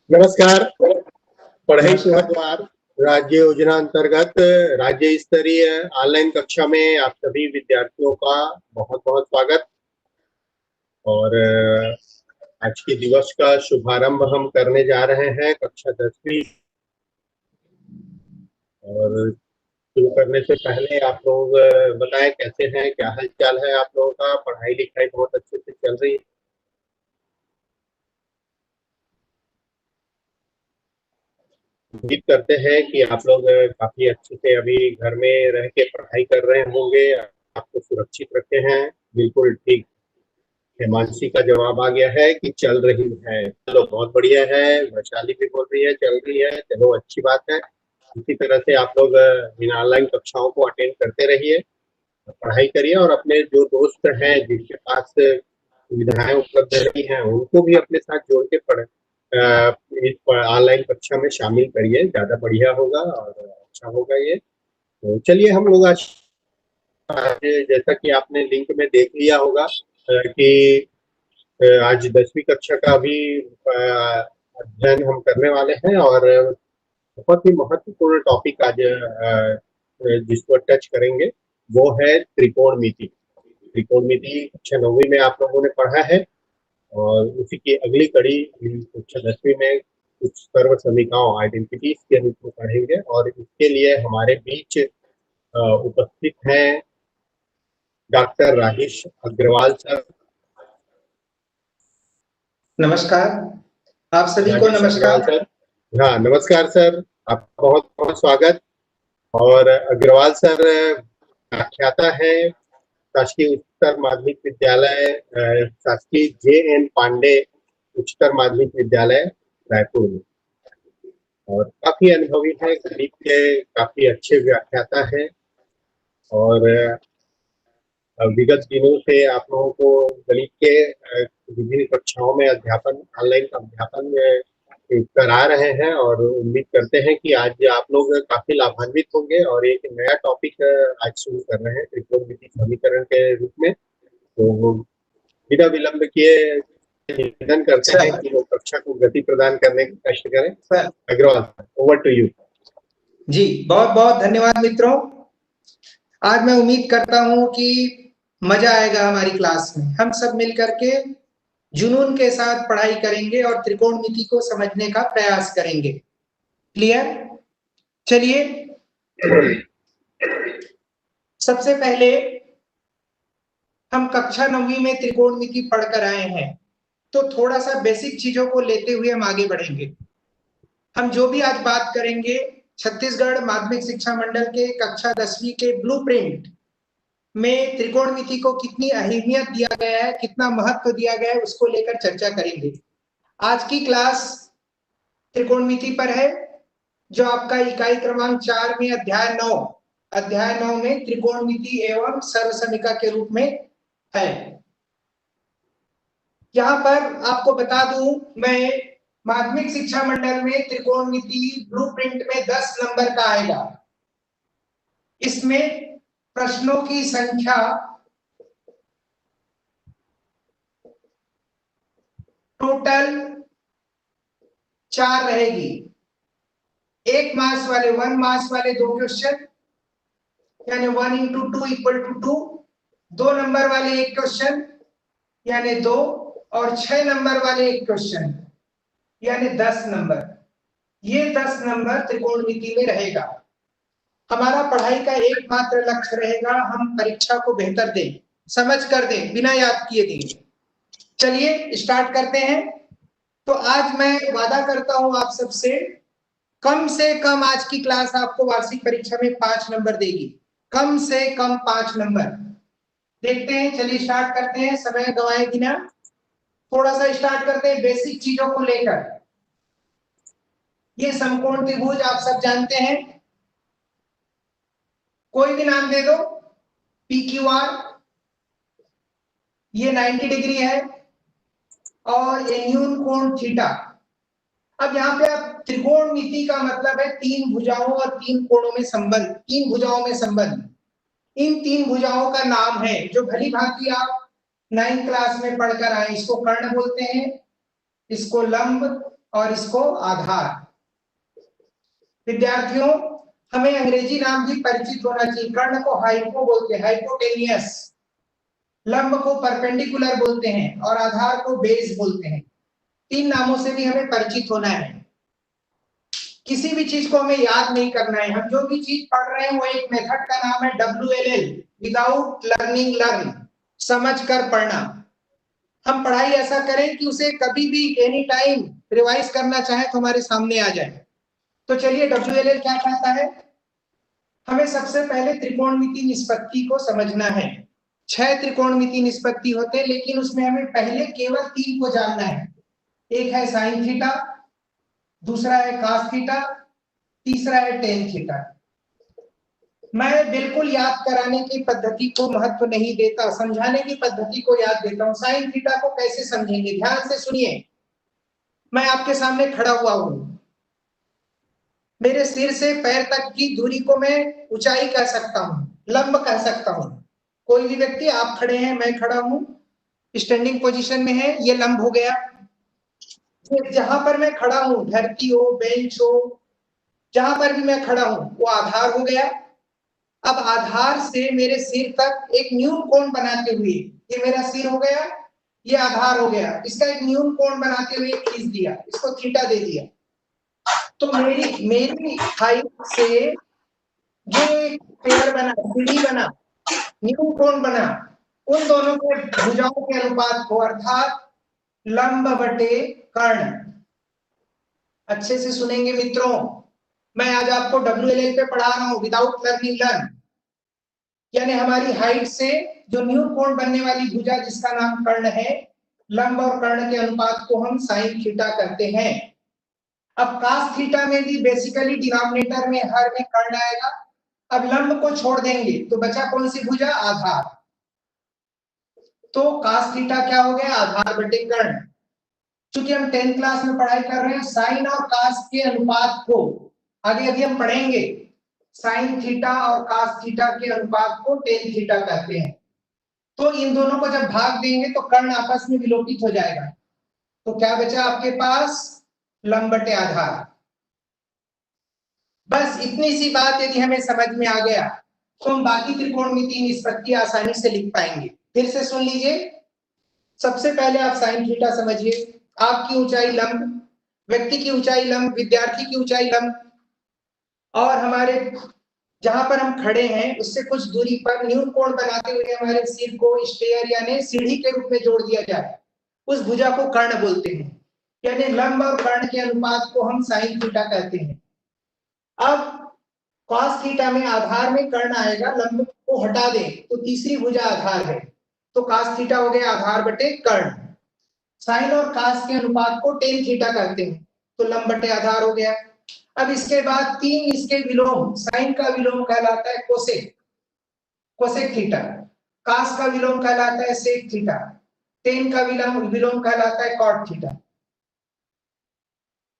नमस्कार। पढ़ाई नमस्कार। द्वार राज्य योजना अंतर्गत राज्य स्तरीय ऑनलाइन कक्षा में आप सभी विद्यार्थियों का बहुत बहुत स्वागत। और आज के दिवस का शुभारंभ हम करने जा रहे हैं कक्षा 10वीं। और शुरू करने से पहले आप लोग बताएं कैसे हैं, क्या हाल चाल है आप लोगों का। पढ़ाई लिखाई बहुत अच्छे से चल रही है? उम्मीद करते हैं कि आप लोग काफी अच्छे से अभी घर में रह के पढ़ाई कर रहे होंगे, आपको सुरक्षित रखे हैं। बिल्कुल ठीक। हिमांशी का जवाब आ गया है कि चल रही है। चलो बहुत बढ़िया है। वैशाली भी बोल रही है चल रही है। चलो अच्छी बात है। इसी तरह से आप लोग इन ऑनलाइन कक्षाओं को अटेंड करते रहिए, पढ़ाई करिए और अपने जो दोस्त हैं जिनके पास सुविधाएं उपलब्ध नहीं है उनको भी अपने साथ जोड़ के इस ऑनलाइन कक्षा में शामिल करिए, ज्यादा बढ़िया होगा और अच्छा होगा ये। तो चलिए हम लोग आज जैसा कि आपने लिंक में देख लिया होगा कि आज 10वीं कक्षा का भी अध्ययन हम करने वाले हैं। और बहुत ही महत्वपूर्ण टॉपिक आज जिसको टच करेंगे वो है त्रिकोणमिति। त्रिकोणमिति कक्षा 9वीं में आप लोगों ने पढ़ा है और उसी की अगली कड़ी कक्षा 10वीं में कुछ सर्व समीकरणों आइडेंटिटीज के रूप में पढ़ेंगे। और इसके लिए हमारे बीच उपस्थित हैं डॉक्टर राजेश अग्रवाल सर। नमस्कार। आप सभी को राजेश अग्रवाल नमस्कार। सर। हाँ नमस्कार सर, आपका बहुत बहुत स्वागत। और अग्रवाल सर व्याख्याता है शासकीय उच्चतर माध्यमिक विद्यालय, शासकीय जे.एन. पांडे उच्चतर माध्यमिक विद्यालय रायपुर में, और काफी अनुभवी है, गणित के काफी अच्छे व्याख्याता है। और विगत दिनों से आप लोगों को गणित के विभिन्न कक्षाओं में अध्यापन, ऑनलाइन अध्यापन करा रहे हैं। और उम्मीद करते हैं कि आज आप लोग काफी लाभान्वित होंगे और एक नया टॉपिक आज शुरू कर रहे हैं त्रिकोणमिति समीकरण के रूप में। तो बिना विलंब किए निवेदन करते हैं कि लोग कक्षा को गति प्रदान करने का कष्ट करें। Agarwal sir, over to you. जी बहुत बहुत धन्यवाद मित्रों। आज मैं उम्मीद करता हूं कि मजा आएगा हमारी क्लास में। हम सब मिलकर के जुनून के साथ पढ़ाई करेंगे और त्रिकोणमिति को समझने का प्रयास करेंगे। क्लियर? चलिए सबसे पहले हम कक्षा 9वीं में त्रिकोणमिति पढ़कर आए हैं, तो थोड़ा सा बेसिक चीजों को लेते हुए हम आगे बढ़ेंगे। हम जो भी आज बात करेंगे छत्तीसगढ़ माध्यमिक शिक्षा मंडल के कक्षा 10वीं के ब्लूप्रिंट में त्रिकोणमिति को कितनी अहमियत दिया गया है, कितना महत्व दिया गया है, उसको लेकर चर्चा करेंगे। आज की क्लास त्रिकोणमिति पर है, जो आपका इकाई क्रमांक 4 में अध्याय 9 में त्रिकोणमिति एवं सर्वसमीका के रूप में है। यहाँ पर आपको बता दूं, मैं माध्यमिक शिक्षा मंडल में त्रिकोणमिति ब्लूप्रिंट में 10 नंबर का आएगा। इसमें प्रश्नों की संख्या टोटल 4 रहेगी। 1 मार्क्स वाले 2 क्वेश्चन, यानी 1 into 2 equal to 2। 2 नंबर वाले 1 क्वेश्चन यानी 2, और 6 नंबर वाले 1 क्वेश्चन यानी 10 नंबर। ये 10 नंबर त्रिकोणमिति में रहेगा। हमारा पढ़ाई का एकमात्र लक्ष्य रहेगा, हम परीक्षा को बेहतर दें, समझ कर दें, बिना याद किए दें। चलिए स्टार्ट करते हैं। तो आज मैं वादा करता हूं आप सबसे, कम से कम आज की क्लास आपको वार्षिक परीक्षा में 5 नंबर देगी। कम से कम 5 नंबर। देखते हैं, चलिए स्टार्ट करते हैं समय गंवाए बिना। थोड़ा सा स्टार्ट करते हैं बेसिक चीजों को लेकर। ये समकोण त्रिभुज आप सब जानते हैं, कोई भी नाम दे दो। PQR ये 90 डिग्री है और ये न्यून कोण थीटा। अब यहाँ पे आप त्रिकोणमिति का मतलब है 3 भुजाओं और 3 कोणों में संबंध, 3 भुजाओं में संबंध। इन 3 भुजाओं का नाम है, जो भली भांति आप 9th क्लास में पढ़कर आए। इसको कर्ण बोलते हैं, इसको लंब और इसको आधार। विद्यार्थियों, हमें अंग्रेजी नाम भी परिचित होना चाहिए। कर्ण को हाइपो बोलते हैं, हाइपोटेनियस। लंब को परपेंडिकुलर बोलते हैं और आधार को बेस बोलते हैं। 3 नामों से भी हमें परिचित होना है। किसी भी चीज को हमें याद नहीं करना है। हम जो भी चीज पढ़ रहे हैं वो एक मेथड का नाम है WLL, विदाउट लर्निंग लर्न, समझ कर पढ़ना। हम पढ़ाई ऐसा करें कि उसे कभी भी एनी टाइम रिवाइज करना चाहे तो हमारे सामने आ जाए। तो चलिए WLL क्या कहता है। हमें सबसे पहले त्रिकोणमिति निष्पत्ति को समझना है। 6 त्रिकोणमिति निष्पत्ति होते हैं, लेकिन उसमें हमें पहले केवल 3 को जानना है। एक है साइन थीटा, दूसरा है कॉस थीटा, तीसरा है टेन थीटा। मैं बिल्कुल याद कराने की पद्धति को महत्व नहीं देता, समझाने की पद्धति को याद देता हूं। साइन थीटा को कैसे समझेंगे, ध्यान से सुनिए। मैं आपके सामने खड़ा हुआ हूं, मेरे सिर से पैर तक की दूरी को मैं ऊंचाई कह सकता हूं, लंब कह सकता हूं। कोई भी व्यक्ति, आप खड़े हैं, मैं खड़ा हूं, स्टैंडिंग पोजीशन में है, ये लंब हो गया। जहां पर मैं खड़ा हूं, धरती हो, बेंच हो, जहां पर भी मैं खड़ा हूं, वो आधार हो गया। अब आधार से मेरे सिर तक एक न्यून कोण बनाते हुए, ये मेरा सिर हो गया, ये आधार हो गया, इसका एक न्यून कोण बनाते हुए खींच दिया, इसको थीटा दे दिया। तो मेरी हाइट से जो एक पेड़ बना, सीढ़ी बना, न्यून कोण बना, उन दोनों के भुजाओं के अनुपात को, अर्थात लंब बटे कर्ण। अच्छे से सुनेंगे मित्रों, मैं आज आपको WLL पे पढ़ा रहा हूं, विदाउट लर्निंग लर्न। यानी हमारी हाइट से जो न्यू कोण बनने वाली भुजा जिसका नाम कर्ण है, लंब और कर्ण के अनुपात को हम साइन थीटा करते हैं। अब cos थीटा में भी बेसिकली डिनोमिनेटर में हर में कर्ण आएगा। अब लंब को छोड़ देंगे तो बचा कौन सी भुजा, आधार। तो cos थीटा क्या हो गया, आधार बटे कर्ण। क्योंकि हम 10th क्लास में पढ़ाई कर रहे हैं, साइन और cos के अनुपात को आगे आगे हम पढ़ेंगे। साइन थीटा और cos थीटा के अनुपात को टेन थीटा कहते हैं। तो इन दोनों को जब भाग देंगे तो कर्ण आपस में विलोपित हो जाएगा। तो क्या बचा आपके पास, लंब बटे आधार। बस इतनी सी बात यदि हमें समझ में आ गया तो हम बाकी त्रिकोणमिति निष्पत्ति आसानी से लिख पाएंगे। फिर से सुन लीजिए, सबसे पहले आप साइन थीटा समझिए। आपकी ऊंचाई लंब, व्यक्ति की ऊंचाई लंब, विद्यार्थी की ऊंचाई लंब, और हमारे जहां पर हम खड़े हैं उससे कुछ दूरी पर न्यून कोण बनाते हुए हमारे सिर को स्टेयर यानी सीढ़ी के रूप में जोड़ दिया जाए, उस भुजा को कर्ण बोलते हैं। यानी लंब और कर्ण के अनुपात को हम साइन थीटा कहते हैं। अब cos थीटा में आधार में कर्ण आएगा, लंब को हटा दें तो तीसरी भुजा आधार है, तो cos थीटा हो गया आधार बटे कर्ण। साइन और cos के अनुपात को टेन थीटा कहते हैं, तो लंब बटे आधार हो गया। अब इसके बाद 3 इसके विलोम, साइन का विलोम कहलाता है कोसेक, कोसेक थीटा। cos का विलोम कहलाता है सेक थीटा। टेन का विलोम कहलाता है कॉट थीटा।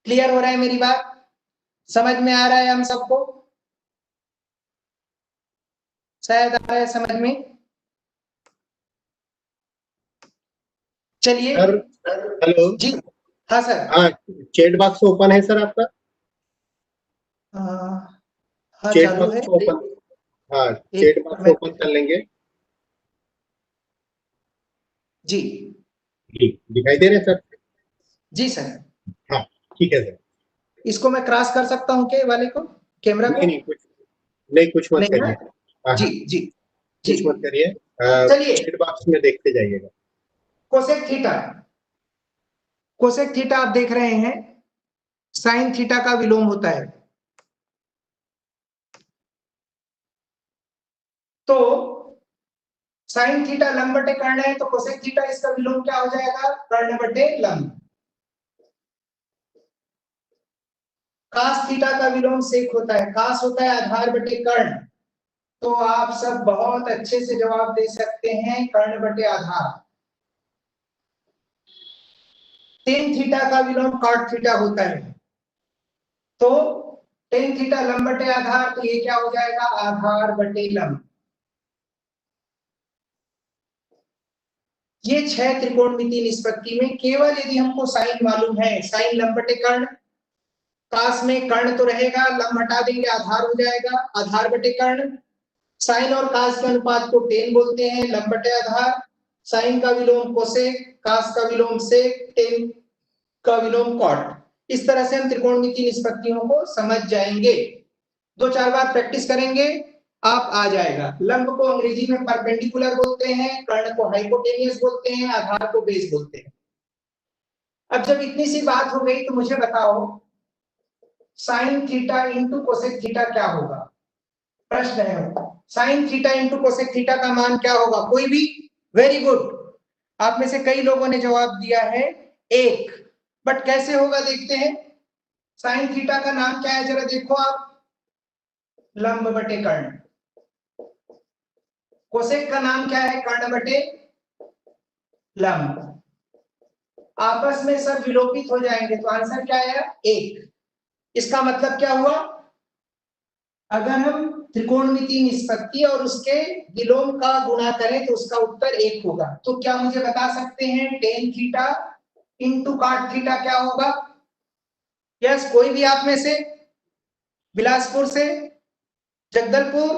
क्लियर हो रहा है मेरी बात, समझ में आ रहा है हम सबको, शायद आ रहा है समझ में। चलिए सर, हेलो जी, हाँ सर। हाँ, चैट बॉक्स ओपन है सर आपका? हाँ चैट चालू है, बॉक्स ओपन, हाँ एक चैट बॉक्स मिनट। ओपन कर लेंगे जी जी, दिखाई दे रहे हैं सर? जी सर। हाँ ठीक है सर। इसको मैं क्रॉस कर सकता हूँ के वाले को, कैमरा को? नहीं नहीं, कुछ मत नहीं ना? करिए। हाँ जी हाँ, जी जी। कुछ मत करिए, चलिए, चैट बॉक्स में देखते जाइएगा। कोसेक थीटा, कोसेक थीटा आप देख रहे हैं साइन थीटा का विलोम होता है। तो साइन थीटा लंब बटे कर्ण है, तो कोसेक थीटा इसका विलोम क्या हो जाएगा, कर्ण बटे लंब। कास थीटा का विलोम सेक होता है, कास होता है आधार बटे कर्ण। तो आप सब बहुत अच्छे से जवाब दे सकते हैं, कर्ण बटे आधार। टेन थीटा का विलोम कॉट थीटा होता है, तो टेन थीटा लंब बटे आधार, तो ये क्या हो जाएगा, आधार बटे लंब। ये 6 त्रिकोणमितीय निष्पत्ति में केवल यदि हमको साइन मालूम है, साइन लंब बटे कर्ण, कास में कर्ण तो रहेगा, लंब हटा देंगे आधार हो जाएगा, आधार बटे कर्ण, साइन और कास के अनुपात को टेन बोलते हैं, लंब बटे आधार, साइन का विलोम कोसेक, कास का विलोम सेक, टेन का विलोम कॉट। इस तरह से हम त्रिकोणमितीय निष्पत्तियों को समझ जाएंगे। 2-4 बार प्रैक्टिस करेंगे आप आ जाएगा। लंब को अंग्रेजी में परपेंडिकुलर बोलते हैं, कर्ण को हाइपोटेनियस बोलते हैं, आधार को बेस बोलते हैं। अब जब इतनी सी बात हो गई तो मुझे बताओ sign theta into cosec theta क्या होगा? प्रश्न है, sine theta into cosec theta का मान क्या होगा? कोई भी? वेरी गुड, आप में से कई लोगों ने जवाब दिया है 1। बट कैसे होगा देखते हैं। साइन थीटा का नाम क्या है जरा देखो आप, लंब बटे कर्ण। कोसेक का नाम क्या है? कर्ण बटे लंब। आपस में सब विलोपित हो जाएंगे तो आंसर क्या आया? 1। इसका मतलब क्या हुआ? अगर हम त्रिकोणमितीय निष्पत्ति और उसके विलोम का गुणा करें तो उसका उत्तर 1 होगा। तो क्या मुझे बता सकते हैं tan theta into cot theta क्या होगा? यस, कोई भी आप में से? बिलासपुर से, Jagdalpur,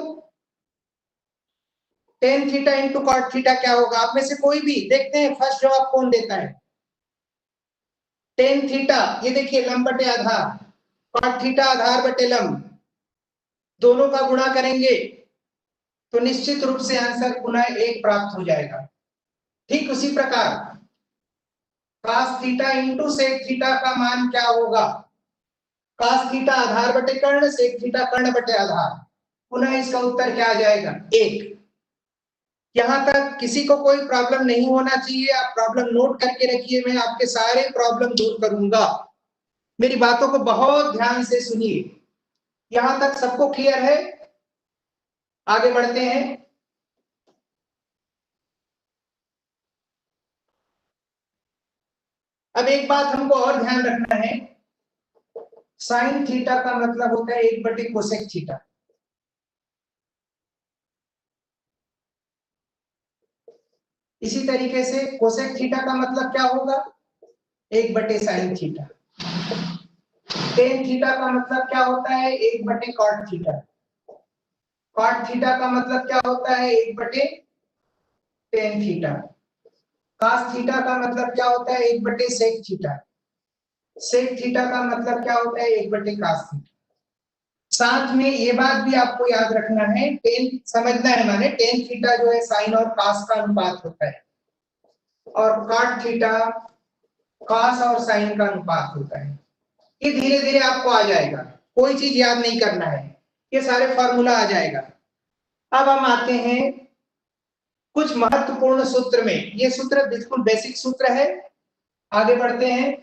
tan theta into cot theta क्या होगा? आप में से कोई भी? देखते हैं फर्स्ट जवाब कौन देता है। टेन थीटा, ये देखिए लंब बटे आधार, कॉट थीटा आधार बटे लंब, दोनों का गुणा करेंगे तो निश्चित रूप से आंसर पुनः 1 प्राप्त हो जाएगा। ठीक उसी प्रकार cos theta into sec theta का मान क्या होगा? कास थीटा आधार बटे कर्ण, सेक थीटा कर्ण बटे आधार, पुनः इसका उत्तर क्या आ जाएगा? 1। यहां तक किसी को कोई प्रॉब्लम नहीं होना चाहिए, आप प्रॉब्लम नोट करके रखिए, मैं आपके सारे प्रॉब्लम दूर करूंगा। मेरी बातों को बहुत ध्यान से सुनिए। यहां तक सबको क्लियर है? आगे बढ़ते हैं। अब एक बात हमको और ध्यान रखना है, साइन थीटा का मतलब होता है 1 बटे कोसेक थीटा। इसी तरीके से कोसेक थीटा का मतलब क्या होगा? 1 बटे साइन थीटा। टेन थीटा का मतलब क्या होता है? 1 बटे कॉट थीटा। कॉट थीटा का मतलब क्या होता है? 1 बटे टेन थीटा। कास थीटा का मतलब क्या होता है? 1 बटे सेक थीटा। सेक थीटा का मतलब क्या होता है? 1 बटे कास थीटा। साथ में ये बात भी आपको याद रखना है, टेन समझना है, माने टेन थीटा जो है साइन और कास का अनुपात होता है, और कॉट थीटा कास और साइन का अनुपात होता है। ये धीरे धीरे आपको आ जाएगा, कोई चीज याद नहीं करना है, ये सारे फॉर्मूला आ जाएगा। अब हम आते हैं कुछ महत्वपूर्ण सूत्र में। ये सूत्र बिल्कुल बेसिक सूत्र है, आगे बढ़ते हैं।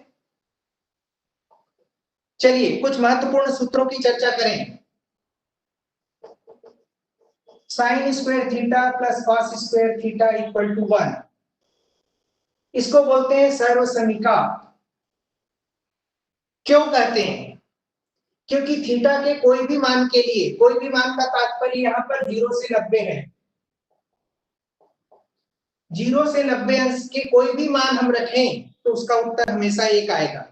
चलिए कुछ महत्वपूर्ण सूत्रों की चर्चा करें। Sine square theta plus cos square theta equal to 1, इसको बोलते हैं सर्वसमीका। क्यों कहते हैं? क्योंकि थीटा के कोई भी मान के लिए, कोई भी मान का तात्पर्य यहाँ पर 0 से 90 है, 0 से 90 अंश के कोई भी मान हम रखें तो उसका उत्तर हमेशा 1 आएगा।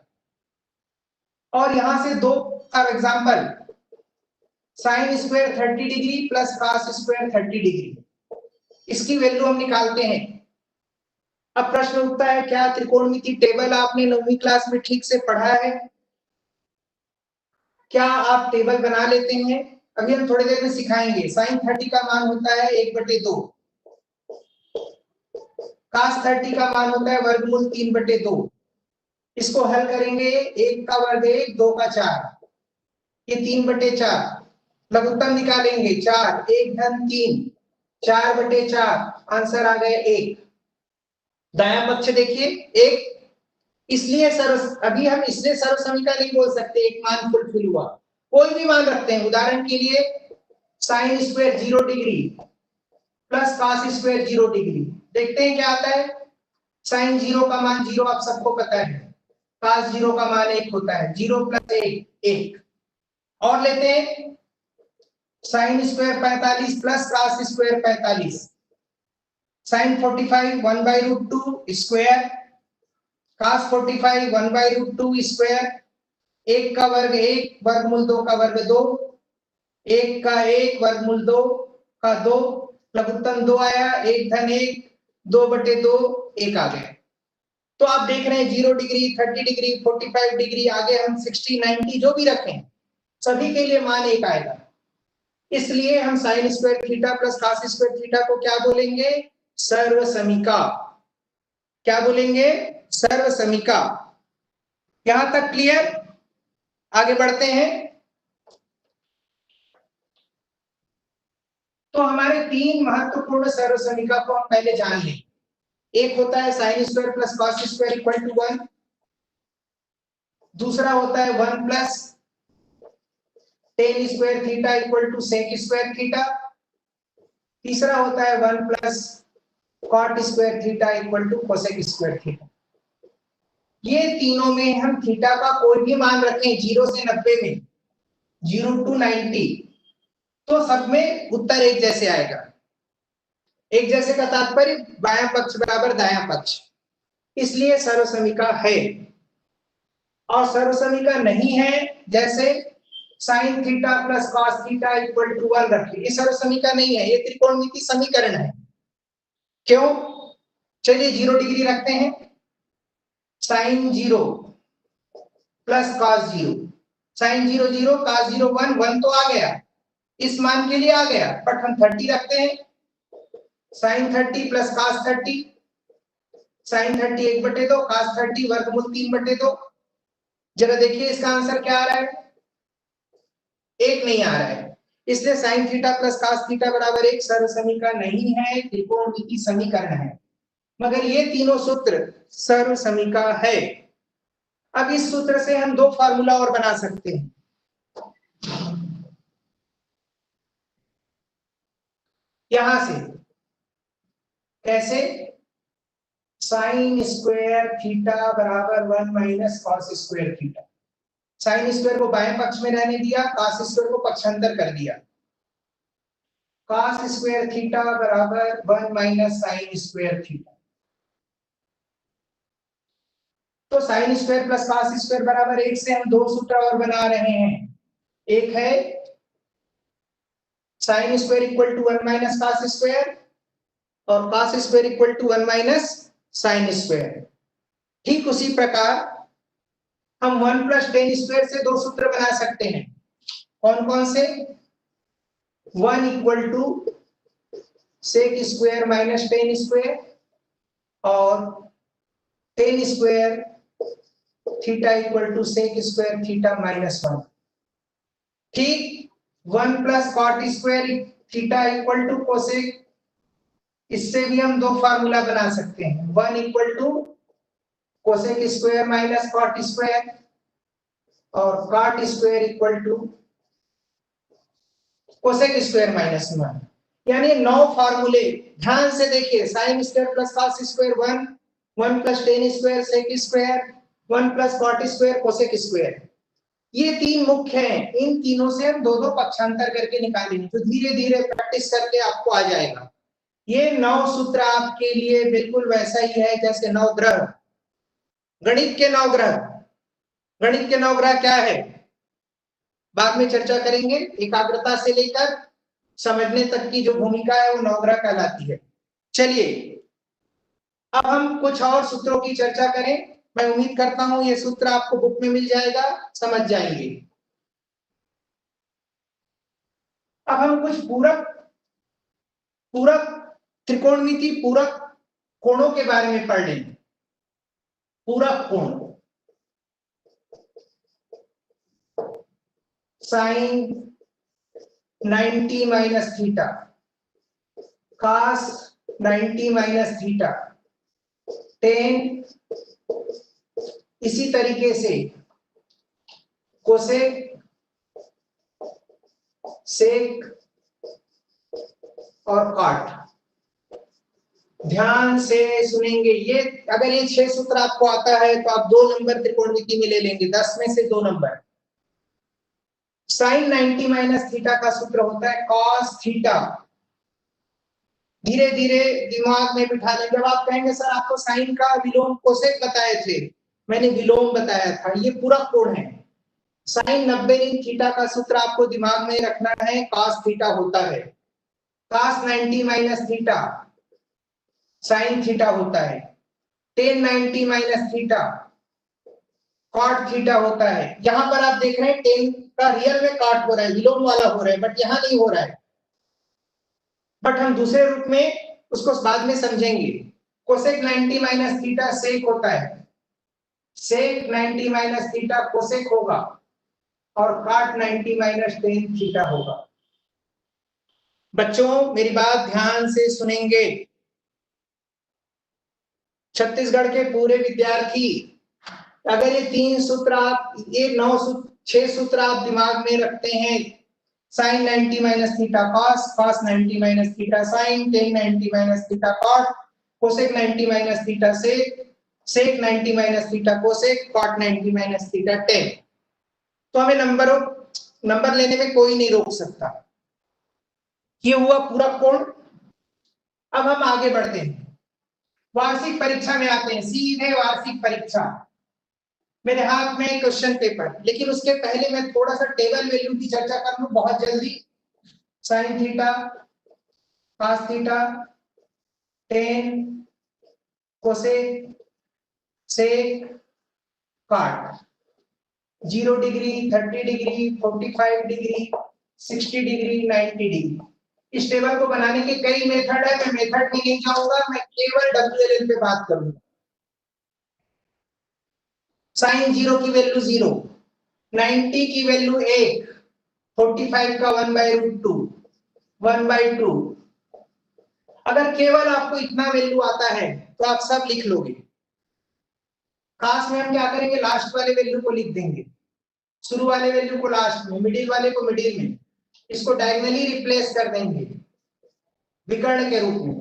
और यहां से 2 for example sine square 30 degree plus cos square 30 degree, इसकी वैल्यू हम निकालते हैं। अब प्रश्न उठता है क्या त्रिकोणमिति टेबल आपने 9वीं क्लास में ठीक से पढ़ा है? क्या आप टेबल बना लेते हैं? अभी हम थोड़ी देर में सिखाएंगे। साइन 30 का मान होता है 1/2, कास 30 का मान होता है वर्गमूल 3/2। इसको हल करेंगे, 1 का वर्ग 1, 2 का 4, ये 3/4। लघुत्तम निकालेंगे 4, 1 धन 3, 4/4, आंसर आ गया 1। दायां पक्ष देखिए 1, इसलिए अभी हम इसलिए सर्वसमीका नहीं बोल सकते एक मान फुलफिल हुआ। कोई भी मान रखते हैं, उदाहरण के लिए sine square 0 degree plus cos square 0 degree, देखते हैं क्या आता है। साइन 0 का मान 0 आप सबको पता है, कॉस 0 का मान 1 होता है, 0 प्लस 1 1। और लेते हैं sine square 45 plus cos square 45, sine 45 1/√2 स्क्वायर, cos 45 1/√2 स्क्वायर, 1 का वर्ग 1 वर्गमूल 2 का वर्ग 2, 1 का 1 वर्गमूल 2 का 2, लघुत्तम 2 आया, 1 धन 1 2/2 1 आ गया। तो आप देख रहे हैं 0 डिग्री 30 डिग्री 45 डिग्री, आगे हम 60 90 जो भी रखें सभी के लिए मान 1 आएगा। इसलिए हम sign square theta plus cos square theta को क्या बोलेंगे? सर्वसमीका। क्या बोलेंगे? सर्वसमीका। यहां तक क्लियर? आगे बढ़ते हैं। तो हमारे 3 महत्वपूर्ण सर्वसमीका को हम पहले जान लें। एक होता है sine square plus cos square equal to 1, दूसरा होता है 1 plus tan square theta equal to sec square theta, तीसरा होता है 1 plus cot square theta equal to cosec square theta. ये तीनों में हम थीटा का कोई भी मान रखें 0 से 90 में, 0 to 90, तो सब में उत्तर एक जैसे आएगा। एक जैसे का तात्पर्य बायां पक्ष बराबर दायां पक्ष, इसलिए सर्वसमीका है। और सर्वसमीका नहीं है, जैसे sine theta plus cos theta equal to 1 रखिए, ये सर्वसमीका नहीं है, ये त्रिकोणमिति समीकरण है। क्यों? चलिए 0 डिग्री रखते हैं, sine 0 plus cos 0, sine 0 0 cos 0 1, 1 तो आ गया, इस मान के लिए आ गया, बट हम 30 रखते हैं, sine 30 plus cos 30, sine 30 1/2 cos 30 वर्गमूल 3/2। जरा देखिए इसका आंसर क्या आ रहा है? 1 नहीं आ रहा है, इसलिए sign theta plus cos theta बराबर 1 सर्वसमीका नहीं है, त्रिकोणमिति समीकरण है। मगर ये तीनों सूत्र सर्वसमीका है। अब इस सूत्र से हम 2 फार्मूला और बना सकते हैं। यहां से कैसे? साइन स्क्वायर थीटा बराबर 1 minus cos square theta. Sine square को बाएं पक्ष में रहने दिया, कॉस स्क्वायर को पक्षांतर कर दिया। कॉस स्क्वायर थीटा बराबर 1 माइनस साइन स्क्वायर थीटा। तो sign square plus cos square बराबर 1 से हम 2 सूत्र और बना रहे हैं। एक है sine square equal to 1 minus cos square और cos square equal to 1 minus sine square. ठीक उसी प्रकार हम 1 प्लस टेन स्क्वायर से 2 सूत्र बना सकते हैं। कौन कौन से? 1 equal to sec square minus tan square और tan square theta equal to sec square theta minus 1। ठीक, 1 plus cot square theta equal to cosec, इससे भी हम 2 फार्मूला बना सकते हैं। 1 equal to cosec square minus cot square और cot square equal to cosec square minus 1, यानी 9 फार्मूले। ध्यान से देखिए, sine square plus cos square 1, 1 plus tan square sec square, 1 plus cot square cosec square, ये 3 मुख्य हैं। इन तीनों से हम 2 पक्षांतर करके निकालेंगे, तो धीरे धीरे प्रैक्टिस करके आपको आ जाएगा। ये 9 सूत्र आपके लिए बिल्कुल वैसा ही है जैसे 9 ग्रह, गणित के 9 ग्रह। गणित के 9 ग्रह क्या है बाद में चर्चा करेंगे। एकाग्रता से लेकर समझने तक की जो भूमिका है वो 9 ग्रह कहलाती है। चलिए अब हम कुछ और सूत्रों की चर्चा करें। मैं उम्मीद करता हूं ये सूत्र आपको बुक में मिल जाएगा, समझ जाएंगे। अब हम कुछ पूरक त्रिकोणमिति पूरक कोणों के बारे में पढ़ लेंगे। पूरक कोण, sine 90 minus theta, cos 90 minus theta, tan, इसी तरीके से कोसेक, सेक और कॉट। ध्यान से सुनेंगे, ये अगर ये 6 सूत्र आपको आता है तो आप 2 नंबर त्रिकोणमिति में ले लेंगे, 10 में से 2 नंबर। साइन 90 माइनस थीटा का सूत्र होता है कॉस थीटा धीरे धीरे दिमाग में बिठा लें। जब आप कहेंगे सर आपको साइन का विलोम कोसेक बताए थे, मैंने विलोम बताया था, ये पूरा कोड है। साइन 90 इन थीटा का सूत्र आपको दिमाग में रखना है, cos थीटा होता है, cos 90 minus theta sine theta होता है, tan 90 minus theta cot theta होता है। यहां पर आप देख रहे हैं tan का रियल में काट हो रहा है, विलोम वाला हो रहा है, बट यहां नहीं हो रहा है, बट हम दूसरे रूप में उसको बाद में समझेंगे। कोसेक 90 माइनस थीटा सेक होता है, सेक 90 माइनस थीटा कोसेक होगा, और काट 90 माइनस टेन थीटा होगा। बच्चों मेरी बात ध्यान से सुनेंगे। छत्तीसगढ़ के पूरे विद्यार्थी, अगर ये 3 सूत्र आप, ये 9 सूत्र 6 सूत्र आप दिमाग में रखते हैं, sine 90 minus theta cos, cos 90 minus theta sine, tan 90 minus theta cot, cosec 90 minus theta sec, sec 90 minus theta cosec, cot 90 minus theta tan. तो हमें नंबर लेने में कोई नहीं रोक सकता। ये हुआ पूरा कोड। अब हम आगे बढ़ते हैं, वार्षिक परीक्षा में आते हैं, सीधे वार्षिक परीक्षा। मेरे हाथ में क्वेश्चन पेपर, लेकिन उसके पहले मैं थोड़ा सा टेबल वैल्यू की चर्चा कर लूं बहुत जल्दी। Sine theta, cos theta, tan, cosec, sec, cot, 0 degree, 30 degree, 45 degree, 60 degree, 90 degree. इस टेबल को बनाने के कई मेथड है, मैं मेथड में नहीं जाऊंगा, मैं केवल WLN पे बात करूंगा। साइन 0 की वैल्यू 0, 90 की वैल्यू 1, 45 का 1/√2, 1/2। अगर केवल आपको इतना वैल्यू आता है तो आप सब लिख लोगे। खास में हम क्या करेंगे, लास्ट वाले वैल्यू को लिख देंगे, शुरू वाले वैल्यू को लास्ट में, मिडिल वाले को मिडिल में, इसको डायगोनली रिप्लेस कर देंगे विकर्ण के रूप में।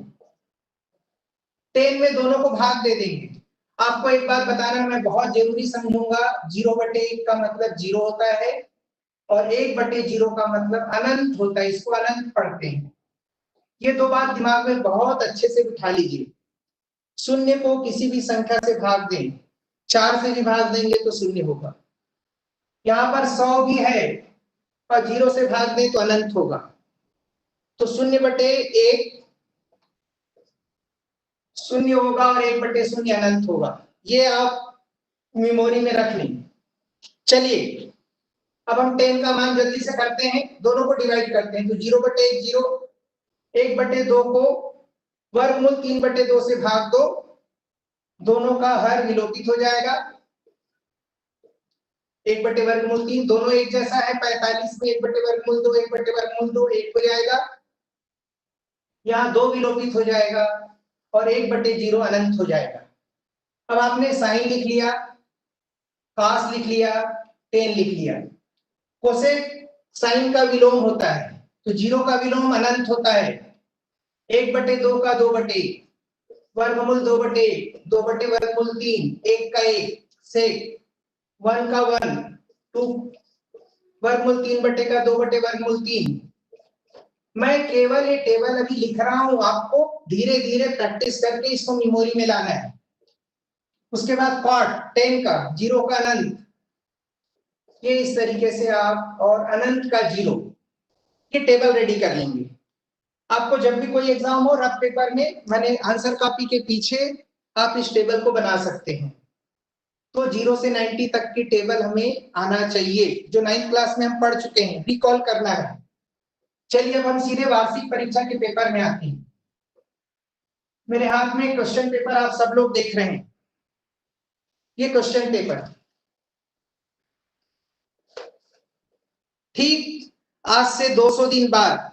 10 में दोनों को भाग दे देंगे। आपको एक बात बताना मैं बहुत जरूरी समझूंगा, 0/1 का मतलब 0 होता है, और 1/0 का मतलब अनंत होता है, इसको अनंत पढ़ते हैं। ये दो बात दिमाग में बहुत अच्छे से बिठा लीजिए। शून्य को किसी भी संख्या से भाग दें, 4 से भी भाग देंगे तो शून्य होगा। यहाँ पर 100 भी है और 0 से भाग दें तो अनंत होगा। तो 0/1 शून्य होगा और 1/0 अनंत होगा। ये आप मेमोरी में रख लें। चलिए अब हम 10 का मान जल्दी से करते हैं, दोनों को डिवाइड करते हैं। तो 0/1 0, 1/2 को वर्गमूल 3/2 से भाग दो, दोनों का हर विलोपित हो जाएगा। 1/वर्गमूल 3 दोनों एक जैसा है, 45 में 1/वर्गमूल 2, 1/वर्गमूल 2 1 हो जाएगा, यहाँ 2 विलोपित हो जाएगा और 1/0 अनंत हो जाएगा। अब आपने साइन लिख लिया, कॉस लिख लिया, टेन लिख लिया। कोसेक साइन का विलोम होता है, तो 0 का विलोम अनंत होता है। 1/2 का 2/1, वर्गमूल 2/1, 2/वर्गमूल 3, 1 का 1, सेक 1 का 1, 2 वर्गमूल 3 का 2/वर्गमूल 3। मैं केवल ये टेबल अभी लिख रहा हूं, आपको धीरे धीरे प्रैक्टिस करके इसको मेमोरी में लाना है। उसके बाद कॉट 10 का 0 का अनंत, ये इस तरीके से आप, और अनंत का 0, ये टेबल रेडी कर लेंगे। आपको जब भी कोई एग्जाम हो, रफ पेपर में मैंने आंसर कॉपी के पीछे आप इस टेबल को बना सकते हैं। तो 0 से 90 तक की टेबल हमें आना चाहिए, जो 9th क्लास में हम पढ़ चुके हैं, रिकॉल करना है। चलिए अब हम सीधे वार्षिक परीक्षा के पेपर में आते हैं। मेरे हाथ में क्वेश्चन पेपर आप सब लोग देख रहे हैं, ये क्वेश्चन पेपर। ठीक आज से 200 दिन बाद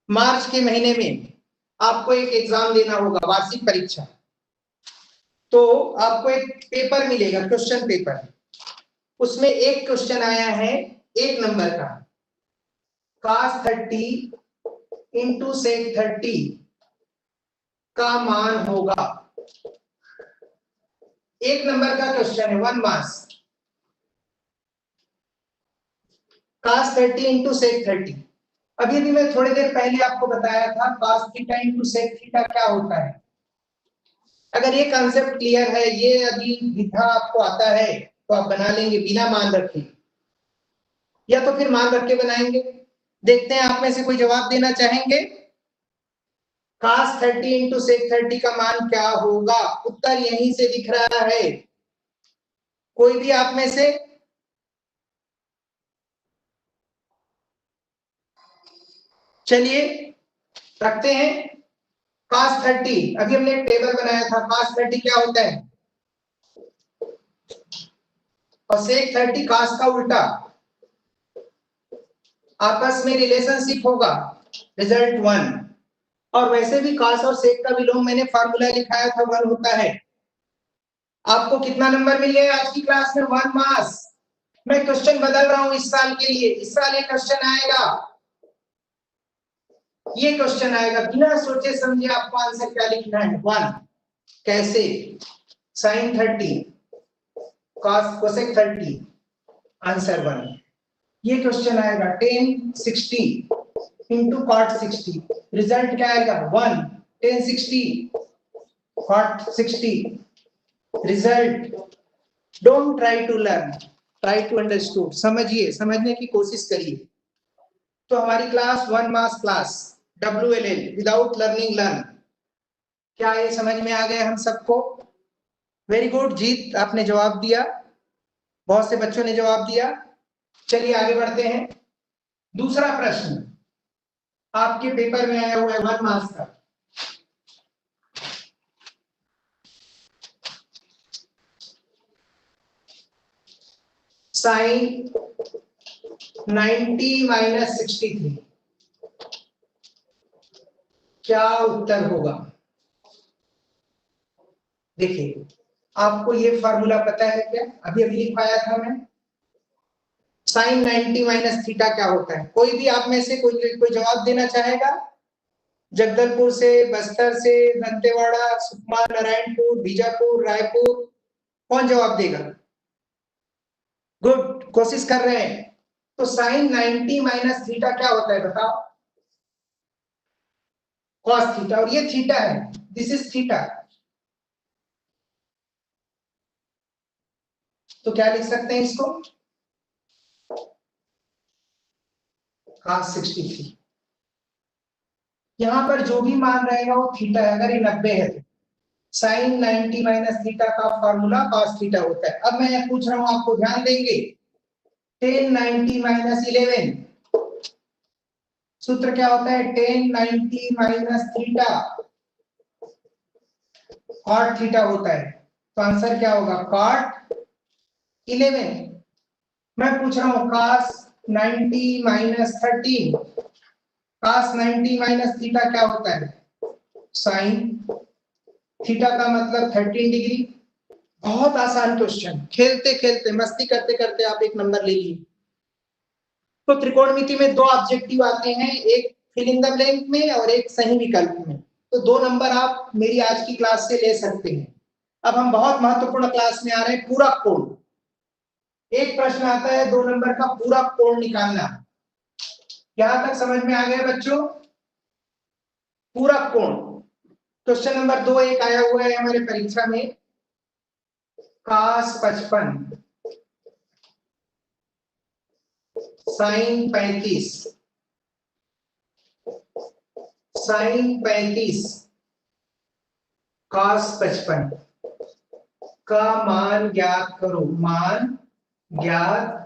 मार्च के महीने में आपको एक एग्जाम देना होगा, वार्षिक परीक्षा। तो आपको एक पेपर मिलेगा, क्वेश्चन पेपर। उसमें एक क्वेश्चन आया है 1 नंबर का, cos 30 इंटू sec 30 का मान होगा। 1 नंबर का क्वेश्चन है, 1 मार्क्स। cos 30 इंटू sec 30 अभी भी मैं थोड़ी देर पहले आपको बताया था cos theta into sec theta क्या होता है। अगर ये कंसेप्ट क्लियर है, ये अभी विधा आपको आता है तो आप बना लेंगे बिना मान रखे, या तो फिर मान रख के बनाएंगे। देखते हैं आप में से कोई जवाब देना चाहेंगे। cos 30 इंटू sec 30 का मान क्या होगा? उत्तर यहीं से दिख रहा है। कोई भी आप में से? चलिए रखते हैं cos 30। अभी हमने एक टेबल बनाया था, cos 30 क्या होता है और sec 30 cos का उल्टा, आपस में रिलेशनशिप होगा रिजल्ट 1। और वैसे भी cos और sec का विलोम मैंने फार्मूला लिखाया था 1 होता है। आपको कितना नंबर मिल गया आज की क्लास में? 1 मार्क्स। मैं क्वेश्चन बदल रहा हूं इस साल के लिए। इस साल ये क्वेश्चन आएगा, ये क्वेश्चन आएगा, बिना सोचे समझे आपको आंसर क्या लिखना है 1। कैसे? sin 30 cos cosec 30 answer 1। ये क्वेश्चन आएगा 10 60 इंटू cot 60, रिजल्ट क्या आएगा 1। 10 60 cot 60 result. Don't try to learn, try to understood. समझिए, समझने की कोशिश करिए। तो हमारी class 1 mass class WLL without learning learn, क्या ये समझ में आ गया हम सबको? वेरी गुड जीत, आपने जवाब दिया, बहुत से बच्चों ने जवाब दिया। चलिए आगे बढ़ते हैं। दूसरा प्रश्न आपके पेपर में आया हुआ है 1 मार्क्स का। साइन 90 माइनस 63, क्या उत्तर होगा? देखिए, आपको ये फार्मूला पता है क्या? अभी अभी लिखवाया था मैं। साइन 90 माइनस थीटा क्या होता है? कोई भी आप में से कोई जवाब देना चाहेगा? जगदलपुर से, बस्तर से, दंतेवाड़ा, सुकमा, नारायणपुर, बीजापुर, रायपुर, कौन जवाब देगा? गुड, कोशिश कर रहे हैं। तो साइन 90 माइनस थीटा क्या होता है बताओ? कॉस थीटा, और ये थीटा है, दिस इज थीटा। तो क्या लिख सकते हैं इसको? cos 63। यहां पर जो भी मान रहेगा वो थीटा है। अगर ये 90 है तो साइन 90 माइनस थीटा का फॉर्मूला cos थीटा होता है। अब मैं पूछ रहा हूं, आपको ध्यान देंगे। 10 90 माइनस 11 सूत्र क्या होता है? 10 90 माइनस थीटा cot थीटा होता है। तो आंसर क्या होगा? cot 11। मैं पूछ रहा हूं cos 90 minus 13, cos 90 minus theta क्या होता है? साइन थीटा का मतलब 13 डिग्री। बहुत आसान क्वेश्चन, खेलते खेलते मस्ती करते करते आप एक नंबर ले लिए। तो त्रिकोणमिति में दो ऑब्जेक्टिव आते हैं, एक फिल इन द ब्लैंक में और एक सही विकल्प में। तो 2 नंबर आप मेरी आज की क्लास से ले सकते हैं। अब हम बहुत महत्वपूर्ण क्लास में आ रहे हैं, पूरा कोण। एक प्रश्न आता है 2 नंबर का, पूरा कोण निकालना। यहां तक समझ में आ गया बच्चों? पूरा कोण। क्वेश्चन नंबर 2 एक आया हुआ है हमारे परीक्षा में, cos 55 साइन 35, साइन 35 cos 55 का मान ज्ञात करो। मान ज्ञात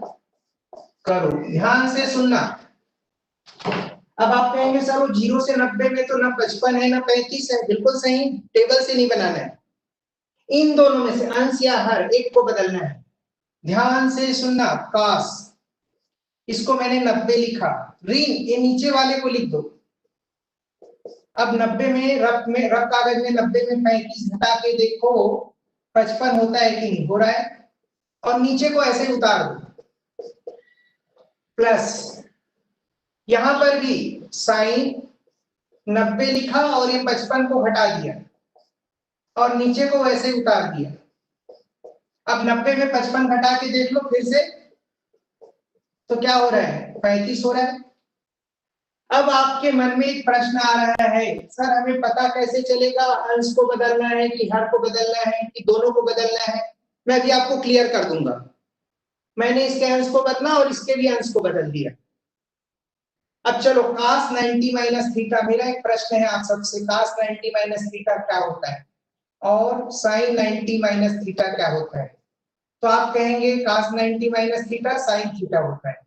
करो, ध्यान से सुनना। अब आप कहेंगे सर वो 0 से 90 में तो ना 55 है ना 35 है। बिल्कुल सही, टेबल से नहीं बनाना है, इन दोनों में से अंश या हर एक को बदलना है। ध्यान से सुनना। cos, इसको मैंने 90 लिखा, ऋण ये नीचे वाले को लिख दो। अब 90 में रफ कागज में 90 में 35 घटा के देखो 55 होता है कि नहीं? हो रहा है। और नीचे को ऐसे उतार दो, प्लस यहां पर भी साइन 90 लिखा और ये 55 को हटा दिया और नीचे को वैसे उतार दिया। अब 90 में 55 घटा के देख लो फिर से, तो क्या हो रहा है? 35 हो रहा है। अब आपके मन में एक प्रश्न आ रहा है, सर हमें पता कैसे चलेगा अंश को बदलना है कि हर को बदलना है कि दोनों को बदलना है? मैं भी आपको क्लियर कर दूंगा। मैंने इसके अंश को बदला और इसके भी अंश को बदल दिया। अब चलो cos 90 माइनस थीटा, मेरा एक प्रश्न है आप सबसे, cos 90 माइनस थीटा क्या होता है और sin 90 माइनस थीटा क्या होता है? तो आप कहेंगे cos 90 minus theta sin theta होता है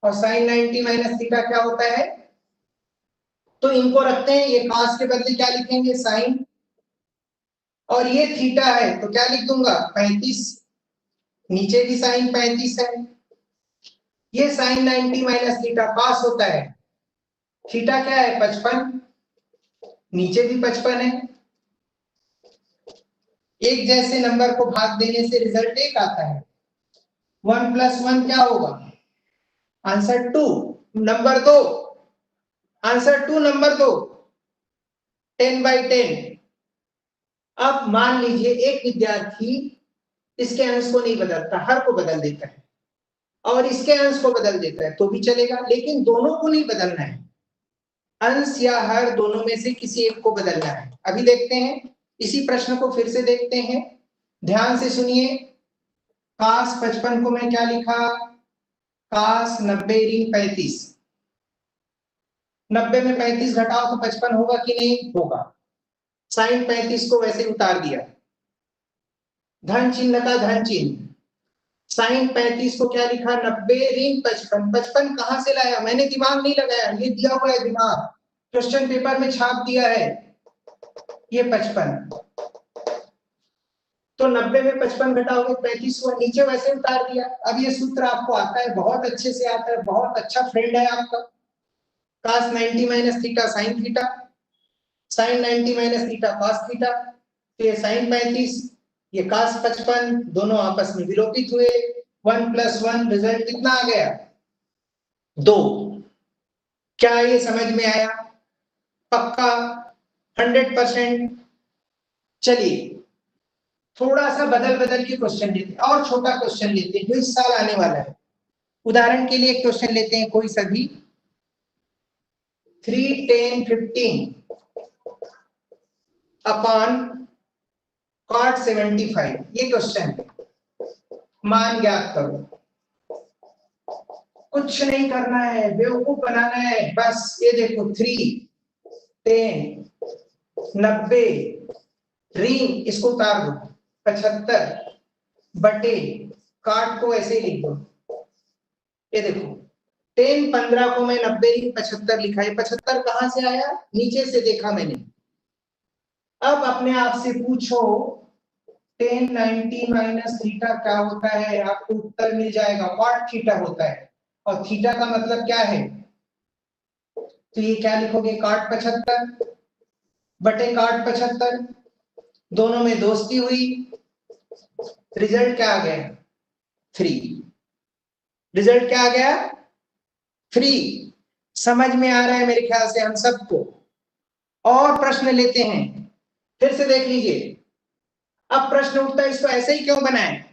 और sin 90 माइनस थीटा क्या होता है? तो इनको रखते हैं, ये cos के बदले क्या लिखेंगे sin, और ये थीटा है तो क्या लिख दूंगा 35, नीचे भी sin 35 है। ये sin 90 माइनस थीटा cos होता है, थीटा क्या है 55, नीचे भी 55 है। एक जैसे नंबर को भाग देने से रिजल्ट एक आता है। 1 प्लस 1 क्या होगा? आंसर 2। Number 2, answer 2 number 2, 10/10। अब मान लीजिए एक विद्यार्थी इसके अंश को नहीं बदलता, हर को बदल देता है, और इसके अंश को बदल देता है तो भी चलेगा, लेकिन दोनों को नहीं बदलना है। अंश या हर दोनों में से किसी एक को बदलना है। अभी देखते हैं, इसी प्रश्न को फिर से देखते हैं, ध्यान से सुनिए। cos 55 को मैं क्या लिखा? cos 90 ऋण 35। 90 में 35 घटाओ तो 55 होगा कि नहीं होगा। sin 35 को वैसे उतार दिया, धन चिन्ह का धन चिन्ह, sin 35 को क्या लिखा? 90 ऋण 55। 55 कहां से लाया? मैंने दिमाग नहीं लगाया, ये दिया हुआ है दिमाग, क्वेश्चन पेपर में छाप दिया है ये 55। तो 90 में 55 घटाओगे 35 हुआ, नीचे वैसे उतार दिया। अब ये सूत्र आपको आता है, बहुत अच्छे से आता है, बहुत अच्छा फ्रेंड है आपका। cos 90 minus theta sin theta, sin 90 minus theta cos theta, तो ये sin 35 ये cos 55, दोनों आपस में विलोपित हुए। 1 प्लस 1 रिजल्ट कितना आ गया? 2। क्या ये समझ में आया? पक्का 100%? चलिए थोड़ा सा बदल बदल के क्वेश्चन लेते हैं, और छोटा क्वेश्चन लेते हैं जो इस साल आने वाला है। उदाहरण के लिए एक क्वेश्चन लेते हैं कोई सा भी, 3 10 15 अपॉन cot 75, ये क्वेश्चन है। मान ज्ञात करो, कुछ नहीं करना है, बेवकूफ बनाना है बस। ये देखो 3 10 90 ऋण, इसको उतार दो 75 बटे काट को ऐसे ही लिख दो। ये देखो 10 15 को मैं 90 ऋण 75 लिखा है, 75 कहां से आया? नीचे से देखा मैंने। अब अपने आप से पूछो 10 90 माइनस थीटा क्या होता है? आपको उत्तर मिल जाएगा, कॉट थीटा होता है। और थीटा का मतलब क्या है? तो ये क्या लिखोगे? cot 75 बटे cot 75, दोनों में दोस्ती हुई, रिजल्ट क्या आ गया? 3। रिजल्ट क्या आ गया? 3। समझ में आ रहा है मेरे ख्याल से हम सबको। और प्रश्न लेते हैं, फिर से देख लीजिए। अब प्रश्न उठता है, इसको ऐसे ही क्यों बनाए?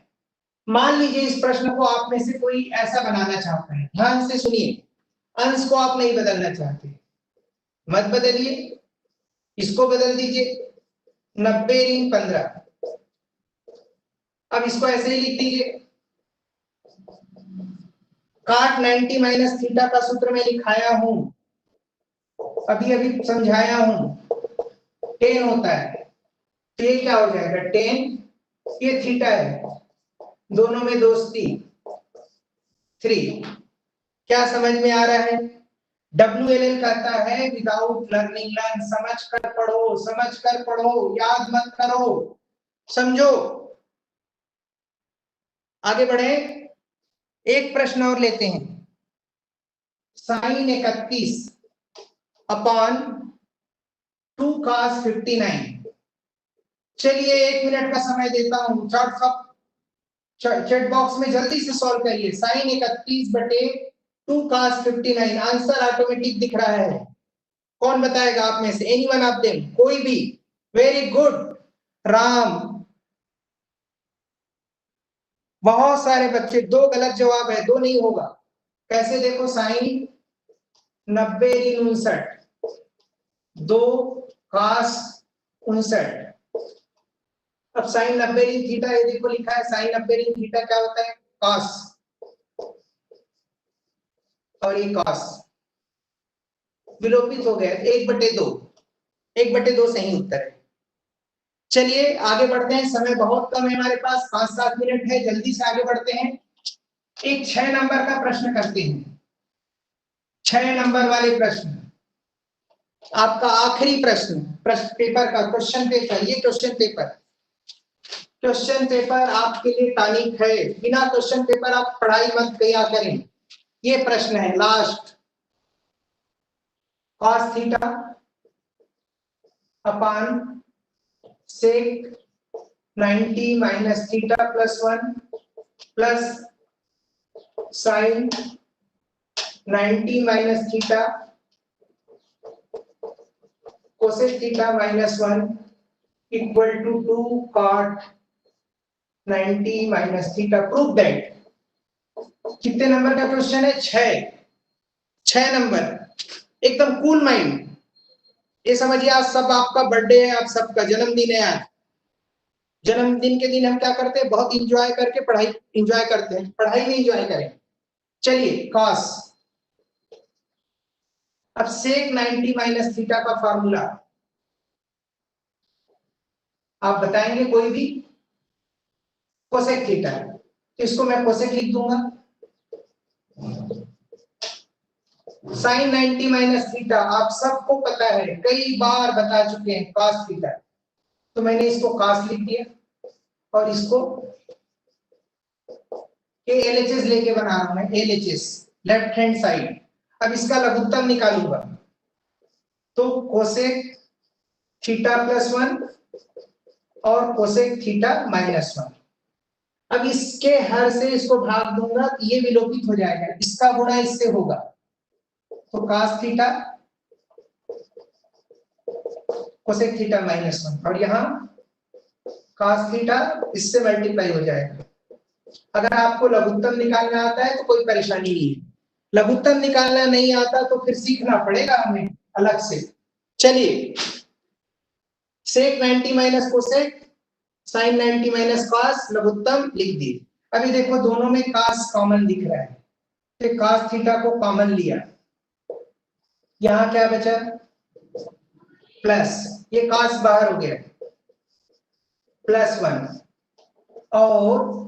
मान लीजिए इस प्रश्न को आप में से कोई ऐसा बनाना चाहता है, ध्यान से सुनिए, अंश को आप नहीं बदलना चाहते, मत बदलिए, इसको बदल दीजिए 90 ऋण 15। अब इसको ऐसे ही लिख दीजिए, cot 90 माइनस थीटा का सूत्र मैं लिखाया हूं, अभी अभी समझाया हूं, 10 होता है, तो ये क्या हो जाएगा 10, ये थीटा है, दोनों में दोस्ती 3। क्या समझ में आ रहा है? WLL कहता है विदाउट लर्निंग लर्न, समझ कर पढ़ो, समझ कर पढ़ो, याद मत करो, समझो। आगे बढ़े, एक प्रश्न और लेते हैं, sin 31 अपॉन 2 cos 59। चलिए 1 मिनट का समय देता हूं, चैट बॉक्स में जल्दी से सॉल्व करिए। sin 31 बटे 2 cos 59, आंसर ऑटोमेटिक दिख रहा है। कौन बताएगा आप में से? एनीवन ऑफ देम, कोई भी? वेरी गुड राम, बहुत सारे बच्चे। 2 गलत जवाब है, 2 नहीं होगा। कैसे? देखो sin 90 ऋण 59, 2 cos 59। अब साइन 90 ऋण थीटा, ये देखो लिखा है साइन 90 ऋण थीटा क्या होता है, cos, और ये cos विलोपित हो गया 1/2, 1/2 सही उत्तर है। चलिए आगे बढ़ते हैं, समय बहुत कम है हमारे पास, 5-7 मिनट है, जल्दी से आगे बढ़ते हैं। एक 6 नंबर का प्रश्न करते हैं, 6 नंबर वाले प्रश्न, आपका आखिरी प्रश्न, प्रश्न पेपर का क्वेश्चन पेपर, ये क्वेश्चन पेपर आपके लिए तारीख है, बिना क्वेश्चन पेपर आप पढ़ाई मत किया करें। ये प्रश्न है last, cos theta upon sec 90 minus theta plus 1 plus sine 90 minus theta cosec theta minus 1 equal to 2 cot 90 minus theta. Prove that. कितने नंबर का क्वेश्चन है, 6 नंबर, एकदम कूल माइंड। ये समझिए आज सब आपका बर्थडे है, आप सबका जन्मदिन है। आज जन्मदिन के दिन हम क्या करते हैं, बहुत इंजॉय करके पढ़ाई इंजॉय करते हैं, पढ़ाई में इंजॉय करें। चलिए cos, अब sec 90 माइनस थीटा का फार्मूला आप बताएंगे कोई भी, कोसेक थीटा, इसको मैं कोसेक लिख दूंगा, साइन 90 माइनस थीटा आप सबको पता है, कई बार बता चुके हैं, cos थीटा, तो मैंने इसको cos लिख दिया और इसको LHS लेके बना रहा हूं मैं, LHS लेफ्ट हैंड साइड। अब इसका लघुत्तम निकालूंगा तो कोसेक थीटा प्लस 1 और कोसेक थीटा माइनस 1। अब इसके हर से इसको भाग दूंगा तो ये विलोपित हो जाएगा, इसका गुणा इससे होगा, तो cos theta cosec theta minus 1, और यहाँ cos थीटा इससे मल्टीप्लाई हो जाएगा। अगर आपको लघुत्तम निकालना आता है तो कोई परेशानी नहीं है, लघुत्तम निकालना नहीं आता तो फिर सीखना पड़ेगा हमें अलग से। चलिए sec 90 minus cosec, sin 90 minus cos, लघुत्तम लिख दिए। अभी देखो दोनों में cos कॉमन दिख रहा है, तो cos थीटा को कॉमन लिया, यहाँ क्या बचा प्लस, ये cos बाहर हो गया प्लस 1, और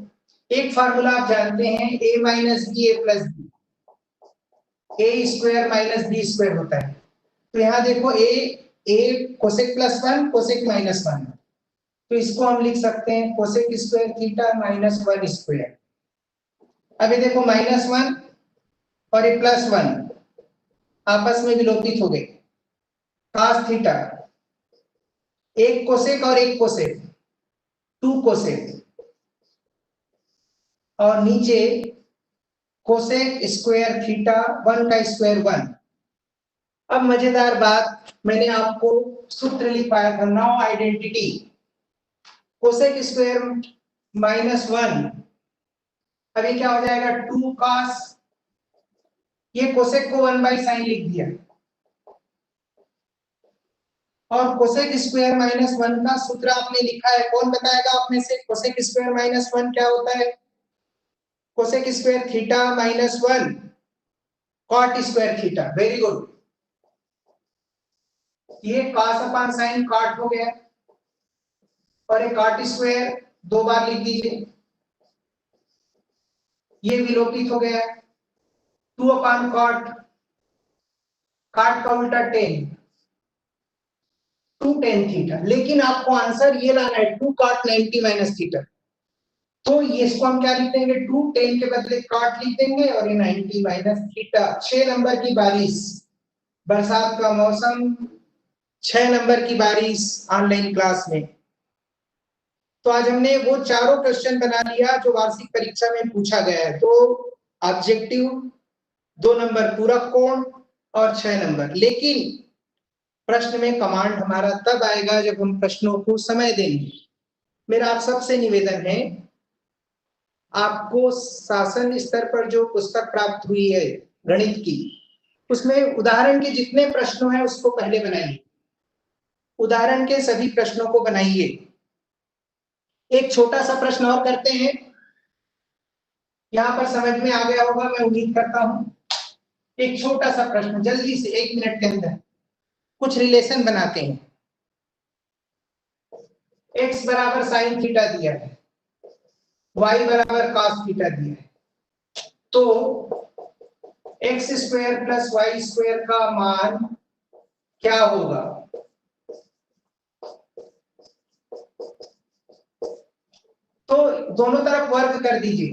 एक फार्मूला आप जानते हैं a minus B A plus B, A square minus B square होता है। तो यहाँ देखो a cosec plus 1 cosec minus 1, तो इसको हम लिख सकते हैं cosec square theta minus 1 square. अभी देखो माइनस 1 और ये प्लस 1 आपस में विलोपित हो गए, cos थीटा, एक कोसेक और एक कोसेक, 2 कोसेक, और नीचे कोसेक स्क्वायर थीटा 1 का स्क्वायर 1। अब मजेदार बात, मैंने आपको सूत्र लिखवाया था, now identity, cosec square minus 1, अभी क्या हो जाएगा 2 cos, ये कोसेक को 1 बाई साइन लिख दिया, और कोसेक स्क्वायर माइनस 1 का सूत्र आपने लिखा है, कौन बताएगा आप में से, कोसेक स्क्वायर माइनस 1 क्या होता है, cosec square theta minus 1 cot square theta. Very good, ये cos अपान साइन कॉट हो गया, और ये कॉट स्क्वायर 2 बार लिख दीजिए, ये विलोपित हो गया, 2 अपान कॉट, कॉट का उल्टा टेन, 2 tan थीटा। लेकिन आपको आंसर ये लाना है 2 cot 90 माइनस थीटा, तो ये इसको हम क्या लिख देंगे, 2 tan के बदले cot लिख देंगे, और ये 90 माइनस थीटा। 6 नंबर की बारिश, बरसात का मौसम, 6 नंबर की बारिश ऑनलाइन क्लास में। तो आज हमने वो चारों क्वेश्चन बना लिया जो वार्षिक परीक्षा में पूछा गया है, तो ऑब्जेक्टिव 2 नंबर पूरक कोण और 6 नंबर। लेकिन प्रश्न में कमांड हमारा तब आएगा जब हम प्रश्नों को समय देंगे। मेरा आप सबसे निवेदन है, आपको शासन स्तर पर जो पुस्तक प्राप्त हुई है गणित की, उसमें उदाहरण के जितने प्रश्नों हैं उसको पहले बनाइए, उदाहरण के सभी प्रश्नों को बनाइए। एक छोटा सा प्रश्न और करते हैं, यहां पर समझ में आ गया होगा मैं उम्मीद करता हूं। एक छोटा सा प्रश्न जल्दी से 1 मिनट के अंदर कुछ रिलेशन बनाते हैं। x बराबर साइन थीटा दिया है, y बराबर कॉस थीटा दिया है, तो X square plus Y square का मान क्या होगा? तो दोनों तरफ वर्ग कर दीजिए,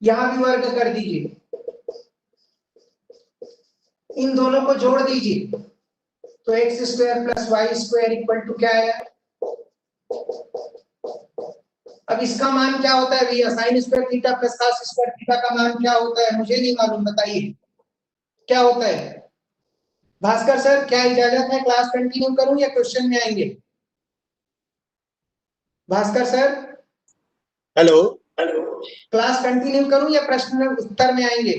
यहां भी वर्ग कर दीजिए, इन दोनों को जोड़ दीजिए, तो X square plus Y square equal to क्या है? अब इसका मान क्या होता है भैया? Sine square theta plus cos square theta का मान क्या होता है? मुझे नहीं मालूम, बताइए क्या होता है? भास्कर सर, क्या इजाजत है क्लास कंटिन्यू करूं या क्वेश्चन में आएंगे? Bhaskar sir, hello, class continue करूं या प्रश्न उत्तर में आएंगे?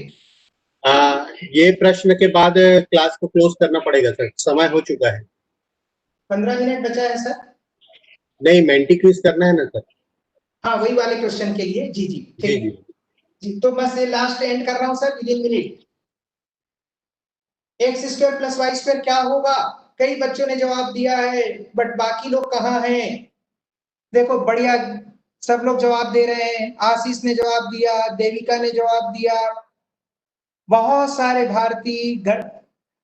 ये प्रश्न के बाद क्लास को क्लोज करना पड़ेगा सर, समय हो चुका है। 15 मिनट बचा है सर। नहीं, मेंटी क्विज करना है ना सर? हाँ, वही वाले क्वेश्चन के लिए। जी जी जी ठीक जी जी, तो बस ये लास्ट एंड कर रहा हूं sir, within minute. X square plus Y square क्या होगा? कई बच्चों ने जवाब दिया है, बट बाकी लोग कहाँ हैं? देखो बढ़िया, सब लोग जवाब दे रहे हैं। आशीष ने जवाब दिया, देविका ने जवाब दिया, बहुत सारे भारतीय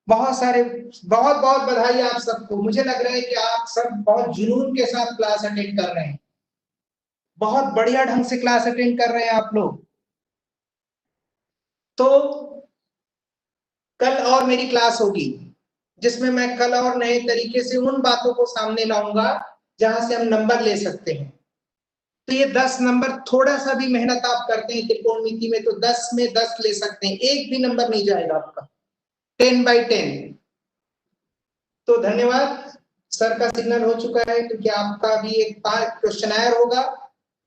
बहुत सारे, बहुत बहुत बधाई आप सबको। मुझे लग रहा है कि आप सब बहुत जुनून के साथ क्लास अटेंड कर रहे हैं, बहुत बढ़िया ढंग से क्लास अटेंड कर रहे हैं आप लोग। तो कल और मेरी क्लास होगी, जिसमें मैं कल और नए तरीके से उन बातों को सामने लाऊंगा जहां से हम नंबर ले सकते हैं। तो ये 10 नंबर, थोड़ा सा भी मेहनत आप करते हैं त्रिकोणमिति में तो 10 में 10 ले सकते हैं, एक भी नंबर नहीं जाएगा आपका। 10/10। तो धन्यवाद। सर का सिग्नल हो चुका है क्योंकि आपका भी एक क्वेश्चनायर होगा।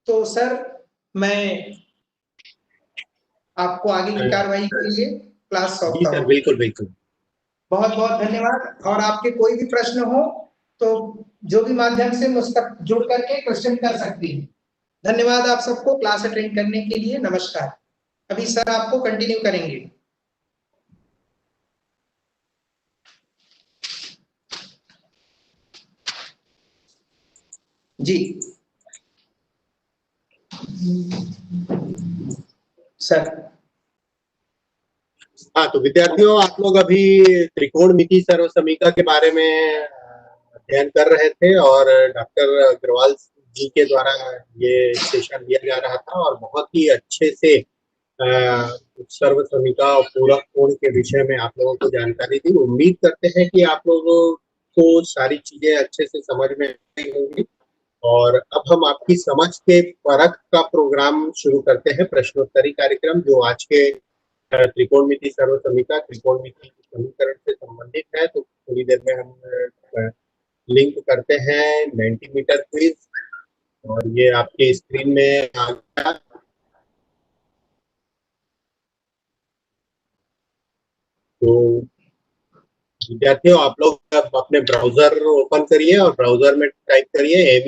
तो सर, मैं आपको आगे की कार्रवाई के लिए क्लास जी सौंपता सर, हूँ। बिल्कुल बिल्कुल। बहुत बहुत धन्यवाद। और आपके कोई भी प्रश्न हो तो जो भी माध्यम से मुझ तक जुड़ करके क्वेश्चन कर सकती हैं। धन्यवाद आप सबको क्लास अटेंड करने के लिए। नमस्कार। अभी सर आपको कंटिन्यू करेंगे। जी सर। हाँ, तो विद्यार्थियों, आप लोग अभी त्रिकोणमिति सर्वसमीका के बारे में अध्ययन कर रहे थे और डॉक्टर अग्रवाल जी के द्वारा ये सेशन दिया जा रहा था और बहुत ही अच्छे से सर्वसमीका और पूरक कोण के विषय में आप लोगों को जानकारी दी। उम्मीद करते हैं कि आप लोगों को सारी चीजें अच्छे से समझ में आई होंगी। और अब हम आपकी समझ के परख का प्रोग्राम शुरू करते हैं, प्रश्नोत्तरी कार्यक्रम, जो आज के त्रिकोणमिति सर्वसमीका, त्रिकोणमिति समीकरण से संबंधित है। तो थोड़ी देर में हम लिंक करते हैं 90 मीटर क्विज, और ये आपके स्क्रीन में आ गया। तो विद्यार्थियों, आप लोग अपने ब्राउजर ओपन करिए और ब्राउजर में टाइप करिए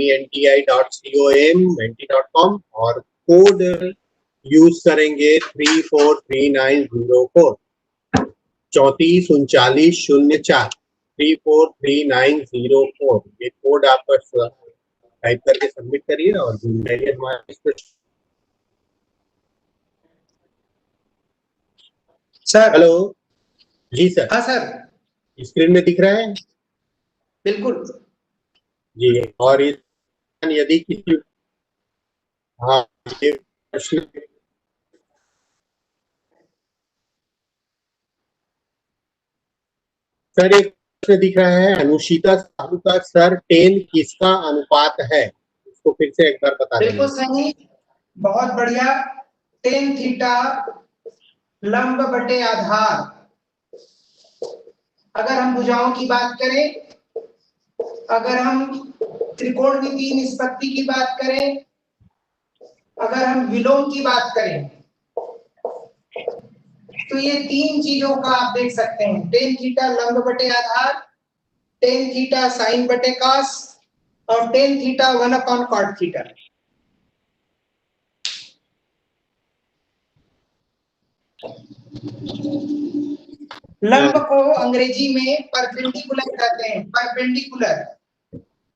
menti.com और कोड यूज करेंगे 343904 343904 343904। ये कोड आप टाइप करके सबमिट करिए और हमारे सर। हेलो जी सर, हाँ सर, स्क्रीन में दिख रहा है बिल्कुल। जी। और यदि किसी, हाँ, ये प्रश्न सर, एक प्रश्न दिख रहा है, अनुषिता साहू का सर 10 किसका अनुपात है? इसको फिर से एक बार बता बिल्कुल देंगे। सही, बहुत बढ़िया। 10 थीटा लंब बटे आधार। अगर हम भुजाओं की बात करें, अगर हम त्रिकोणमितीय निष्पत्ति की बात करें, अगर हम विलोम की बात करें, तो ये तीन चीजों का आप देख सकते हैं, टेन थीटा लंब बटे आधार, टेन थीटा साइन बटे कॉस और टेन थीटा 1/cot थीटा। लंब को अंग्रेजी में परपेंडिकुलर कहते हैं, परपेंडिकुलर,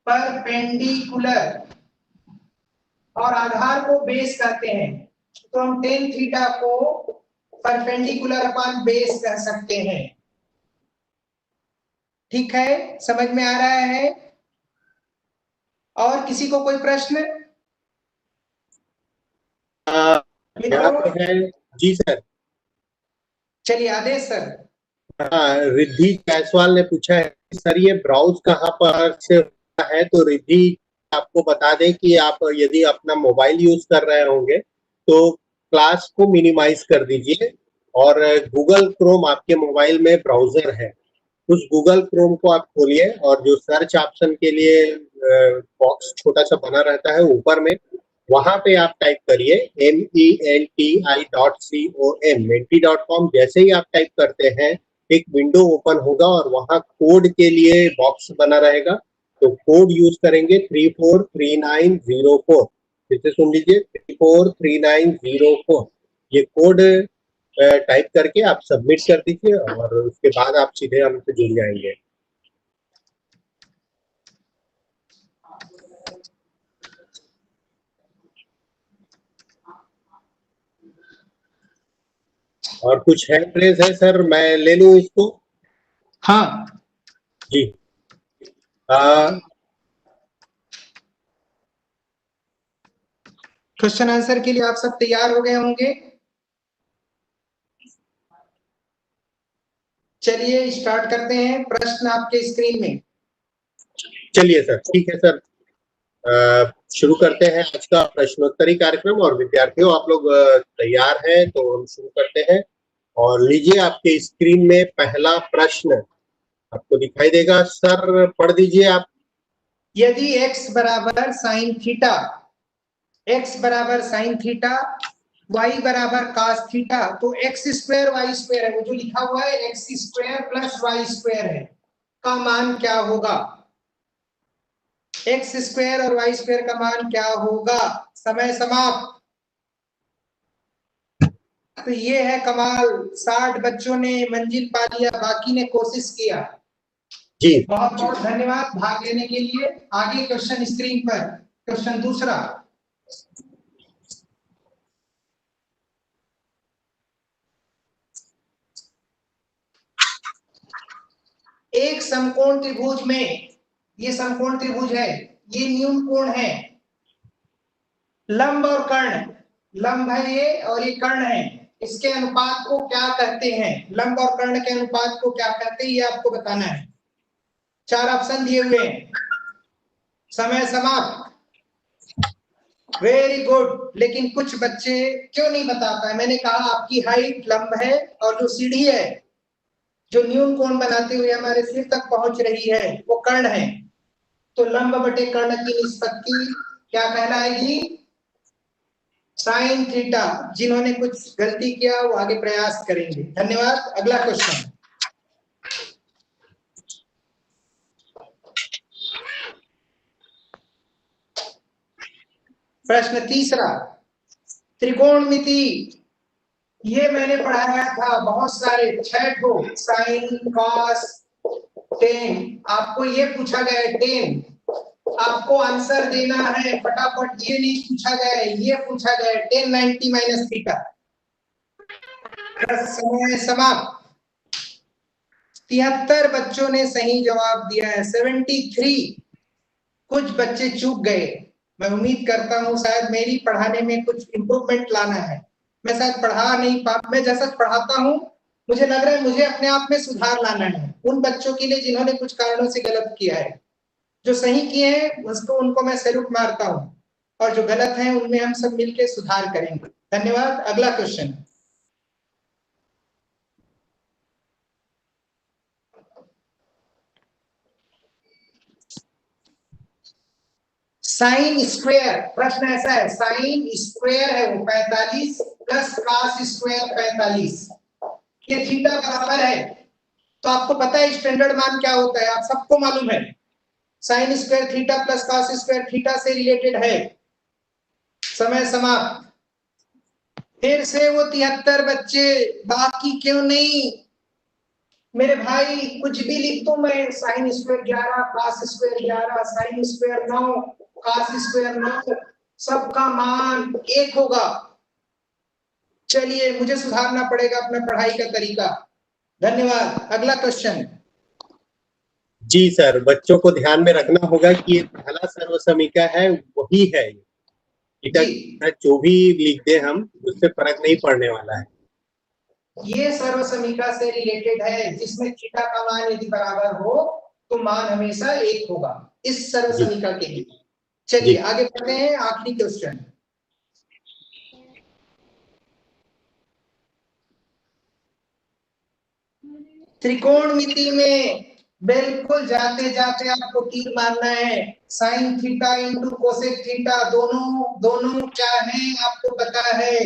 परपेंडिकुलर, और आधार को बेस कहते हैं। तो हम टेन थीटा को परपेंडिकुलर अपॉन बेस कह सकते हैं। ठीक है, समझ में आ रहा है? और किसी को कोई प्रश्न? है जी सर। चलिए आदेश सर। हाँ, रिद्धि जायसवाल ने पूछा है सर ये ब्राउज कहाँ पर से होता है। तो रिद्धि आपको बता दें कि आप यदि अपना मोबाइल यूज कर रहे होंगे तो क्लास को मिनिमाइज कर दीजिए और गूगल क्रोम आपके मोबाइल में ब्राउजर है, उस गूगल क्रोम को आप खोलिए और जो सर्च ऑप्शन के लिए बॉक्स छोटा सा बना रहता है ऊपर में, वहां पे आप टाइप करिए menti.com। जैसे ही आप टाइप करते हैं एक विंडो ओपन होगा और वहां कोड के लिए बॉक्स बना रहेगा, तो कोड यूज करेंगे 343904। फिर से सुन लीजिए 343904। ये कोड टाइप करके आप सबमिट कर दीजिए और उसके बाद आप सीधे हमसे जुड़ जाएंगे। और कुछ हैंड रेज है सर, मैं ले लूं इसको? हाँ जी। क्वेश्चन आंसर के लिए आप सब तैयार हो गए होंगे। चलिए स्टार्ट करते हैं, प्रश्न आपके स्क्रीन में। चलिए सर, ठीक है सर, शुरू करते हैं आज का प्रश्नोत्तरी कार्यक्रम। और विद्यार्थियों आप लोग तैयार हैं तो हम शुरू करते हैं। और लीजिए आपके स्क्रीन में पहला प्रश्न आपको दिखाई देगा, सर पढ़ दीजिए आप। यदि x बराबर साइन थीटा, x बराबर साइन थीटा, y बराबर cos थीटा, तो x स्क्वायर y स्क्वायर है, वो जो लिखा हुआ है x square plus y square है, का मान क्या होगा? x स्क्वायर और y स्क्वायर का मान क्या होगा? समय समाप्त। तो ये है कमाल, 60 बच्चों ने मंजिल पा लिया, बाकी ने कोशिश किया। जी बहुत बहुत धन्यवाद भाग लेने के लिए। आगे क्वेश्चन स्क्रीन पर, क्वेश्चन दूसरा। एक समकोण त्रिभुज में, ये समकोण त्रिभुज है, ये न्यून कोण है, लंब और कर्ण, लंब है ये और ये कर्ण है, इसके अनुपात को क्या कहते हैं? लंब और कर्ण के अनुपात को क्या कहते हैं ये आपको बताना है। 4 ऑप्शन दिए हुए हैं। समय समाप्त। वेरी गुड, लेकिन कुछ बच्चे क्यों नहीं बता पाए? मैंने कहा आपकी हाइट लंब है और जो सीढ़ी है जो न्यून कोण बनाते हुए हमारे सिर तक पहुंच रही है वो कर्ण है। तो लंब बटे कर्ण की निष्पत्ति क्या कहलाएगी? Sine theta. जिन्होंने कुछ गलती किया वो आगे प्रयास करेंगे। धन्यवाद। अगला क्वेश्चन, प्रश्न तीसरा, त्रिकोणमिति। ये मैंने पढ़ाया था, बहुत सारे 6 ठो, साइन कॉस टेन। आपको ये पूछा गया है टेन, आपको आंसर देना है फटाफट। ये नहीं पूछा गया है, ये पूछा गया है टेन 90 माइनस थीटा। समय समाप्त। 73 बच्चों ने सही जवाब दिया है, 73। कुछ बच्चे चूक गए। मैं उम्मीद करता हूं शायद मेरी पढ़ाने में कुछ इंप्रूवमेंट लाना है। मैं शायद पढ़ा नहीं पा, मैं जैसा पढ़ाता हूं मुझे लग रहा है मुझे अपने आप में सुधार लाना है। उन बच्चों के लिए जिन्होंने कुछ कारणों से गलत किया है, जो सही किए हैं उसको उनको मैं सैल्यूट मारता हूं, और जो गलत है उनमें हम सब मिलकर सुधार करेंगे। धन्यवाद। अगला क्वेश्चन, साइन स्क्वायर। प्रश्न ऐसा है, साइन स्क्वायर है वो 45 प्लस कॉस स्क्वायर 45, ये थीटा बराबर है, तो आपको पता है स्टैंडर्ड मान क्या होता है, आप सबको मालूम है, sine square theta plus cos square theta से रिलेटेड है। समय समाप्त। फिर से वो 73 बच्चे, बाकी क्यों नहीं मेरे भाई, कुछ भी लिख दूं मैं, sine square 11, cos square 11, sine square 9, cos square 9, सबका मान 1 होगा। चलिए, मुझे सुधारना पड़ेगा अपना पढ़ाई का तरीका। धन्यवाद। अगला क्वेश्चन। जी सर, बच्चों को ध्यान में रखना होगा कि ये पहला सर्वसमीका है, वही है। थीटा जो भी लिख दे हम, उससे फर्क नहीं पड़ने वाला है। ये सर्वसमीका से रिलेटेड है, जिसमें थीटा का मान यदि बराबर हो तो मान हमेशा 1 होगा इस सर्वसमीका के लिए। चलिए आगे बढ़ते हैं, आखिरी क्वेश्चन। त्रिकोणमिति में बिल्कुल जाते जाते आपको तीर मारना है। Sine theta into cosec theta, दोनों क्या है आपको पता है।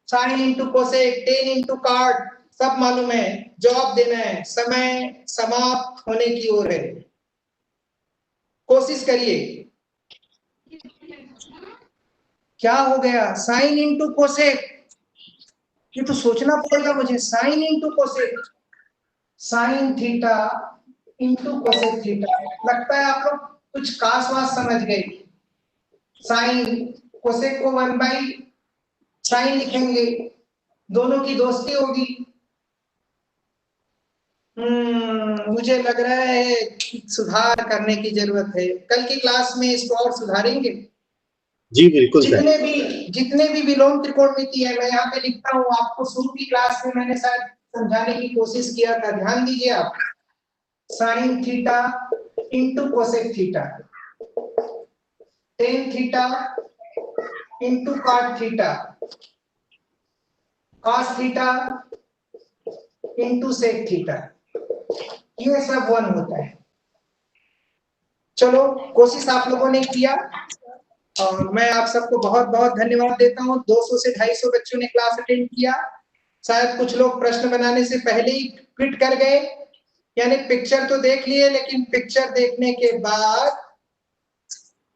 Sine into cosec, tan into cot, सब मालूम है। जवाब देना है, समय समाप्त होने की ओर है। कोशिश करिए। क्या हो गया? साइन इंटू कोसेक, ये तो सोचना पड़ेगा मुझे। Sign into cosec, sign theta into cosec theta. लगता है आप लोग कुछ खास बात समझ गए। साइन कोसेक को 1/sin लिखेंगे, दोनों की दोस्ती होगी। मुझे लग रहा है सुधार करने की जरूरत है। कल की क्लास में इसको और सुधारेंगे। जी बिल्कुल। जितने भी विलोम त्रिकोणमिति है, मैं यहाँ पे लिखता हूँ। आपको शुरू की क्लास में मैंने शायद समझाने की कोशिश किया था, ध्यान दीजिए आप। Sine theta into cosec theta, tan theta into cot theta, cos theta into sec theta, ये सब 1 होता है। चलो, कोशिश आप लोगों ने किया और मैं आप सबको बहुत बहुत धन्यवाद देता हूँ। 200 से 250 बच्चों ने क्लास अटेंड किया। शायद कुछ लोग प्रश्न बनाने से पहले ही क्विट कर गए, यानी पिक्चर तो देख लिए, लेकिन पिक्चर देखने के बाद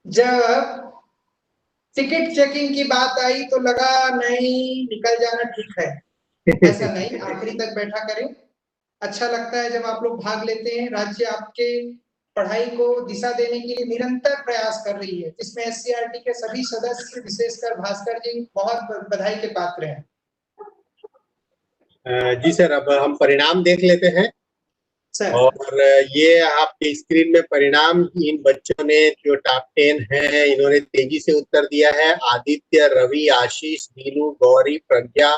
जब टिकट चेकिंग की बात आई तो लगा नहीं, निकल जाना ठीक है। ऐसा नहीं, आखिरी तक बैठा करें। अच्छा लगता है जब आप लोग भाग लेते हैं। राज्य आपके पढ़ाई को दिशा देने के लिए निरंतर प्रयास कर रही है, जिसमें एससीईआरटी के सभी सदस्य, विशेषकर भास्कर जी, बहुत बधाई के पात्र हैं। जी सर, अब हम परिणाम देख लेते हैं सर। और ये आपके स्क्रीन में परिणाम, इन बच्चों ने जो टॉप 10 है, इन्होंने तेजी से उत्तर दिया है। आदित्य, रवि, आशीष, दीनू, गौरी, प्रज्ञा,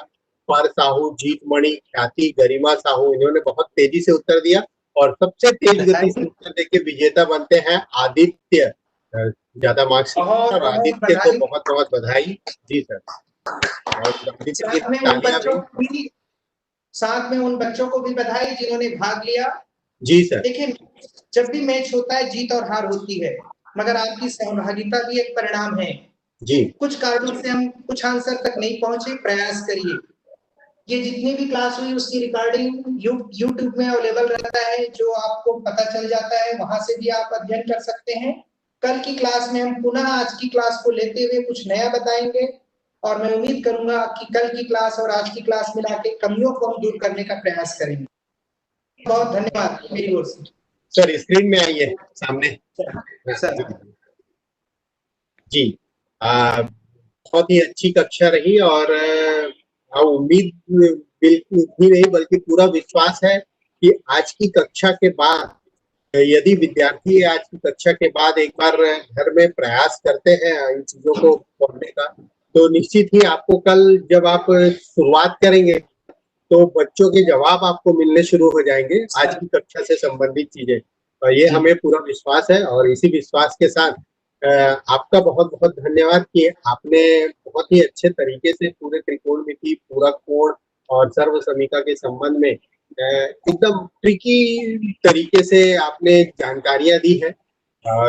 पर साहू, जीतमणि, ख्याति, गरिमा साहू, इन्होंने बहुत तेजी से उत्तर दिया और सबसे तेज गति से उत्तर देके विजेता बनते हैं आदित्य। ज्यादा मार्क्स और आदित्य को बहुत बहुत बधाई। जी सर, और आदित्य की तालियां भी। साथ में उन बच्चों को भी बधाई जिन्होंने भाग लिया। जी सर। देखिए, जब भी मैच होता है जीत और हार होती है, मगर आपकी सहभागिता भी एक परिणाम है। जी, कुछ कारणों से हम कुछ आंसर तक नहीं पहुंचे, प्रयास करिए। ये जितनी भी क्लास हुई उसकी रिकॉर्डिंग यूट्यूब में अवेलेबल रहता है, जो आपको पता चल जाता है, वहां से भी आप अध्ययन कर सकते हैं। कल की क्लास में हम पुनः आज की क्लास को लेते हुए कुछ नया बताएंगे और मैं उम्मीद करूंगा कि कल की क्लास और आज की क्लास मिला के कमियों को हम दूर करने का प्रयास करेंगे। बहुत धन्यवाद मेरी ओर से। सर स्क्रीन में आइए सामने। सर जी, बहुत ही अच्छी कक्षा रही और उम्मीद बिल्कुल भी नहीं बल्कि पूरा विश्वास है कि आज की कक्षा के बाद यदि विद्यार्थी आज की कक्षा के बाद एक बार घर में प्रयास करते हैं इन चीजों को पढ़ने का, तो निश्चित ही आपको कल जब आप शुरुआत करेंगे तो बच्चों के जवाब आपको मिलने शुरू हो जाएंगे आज की कक्षा से संबंधित चीजें। और ये हमें पूरा विश्वास है और इसी विश्वास के साथ आपका बहुत बहुत धन्यवाद कि आपने बहुत ही अच्छे तरीके से पूरे त्रिकोणमिति, पूरा कोण और सर्वसमीका के संबंध में एकदम ट्रिकी तरीके से आपने जानकारियां दी है।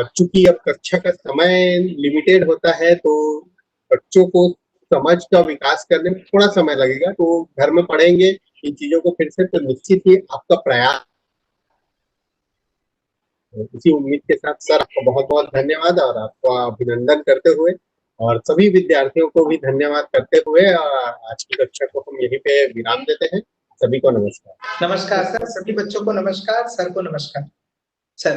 चूंकि अब कक्षा का समय लिमिटेड होता है तो बच्चों को समझ का विकास करने में थोड़ा समय लगेगा, तो घर में पढ़ेंगे इन चीजों को फिर से, तो निश्चित ही आपका प्रयास। इसी उम्मीद के साथ सर आपको बहुत बहुत धन्यवाद और आपको अभिनंदन करते हुए और सभी विद्यार्थियों को भी धन्यवाद करते हुए आज की कक्षा को हम यहीं पे विराम देते हैं। सभी को नमस्कार। नमस्कार सर, सभी बच्चों को नमस्कार, सर को नमस्कार। सर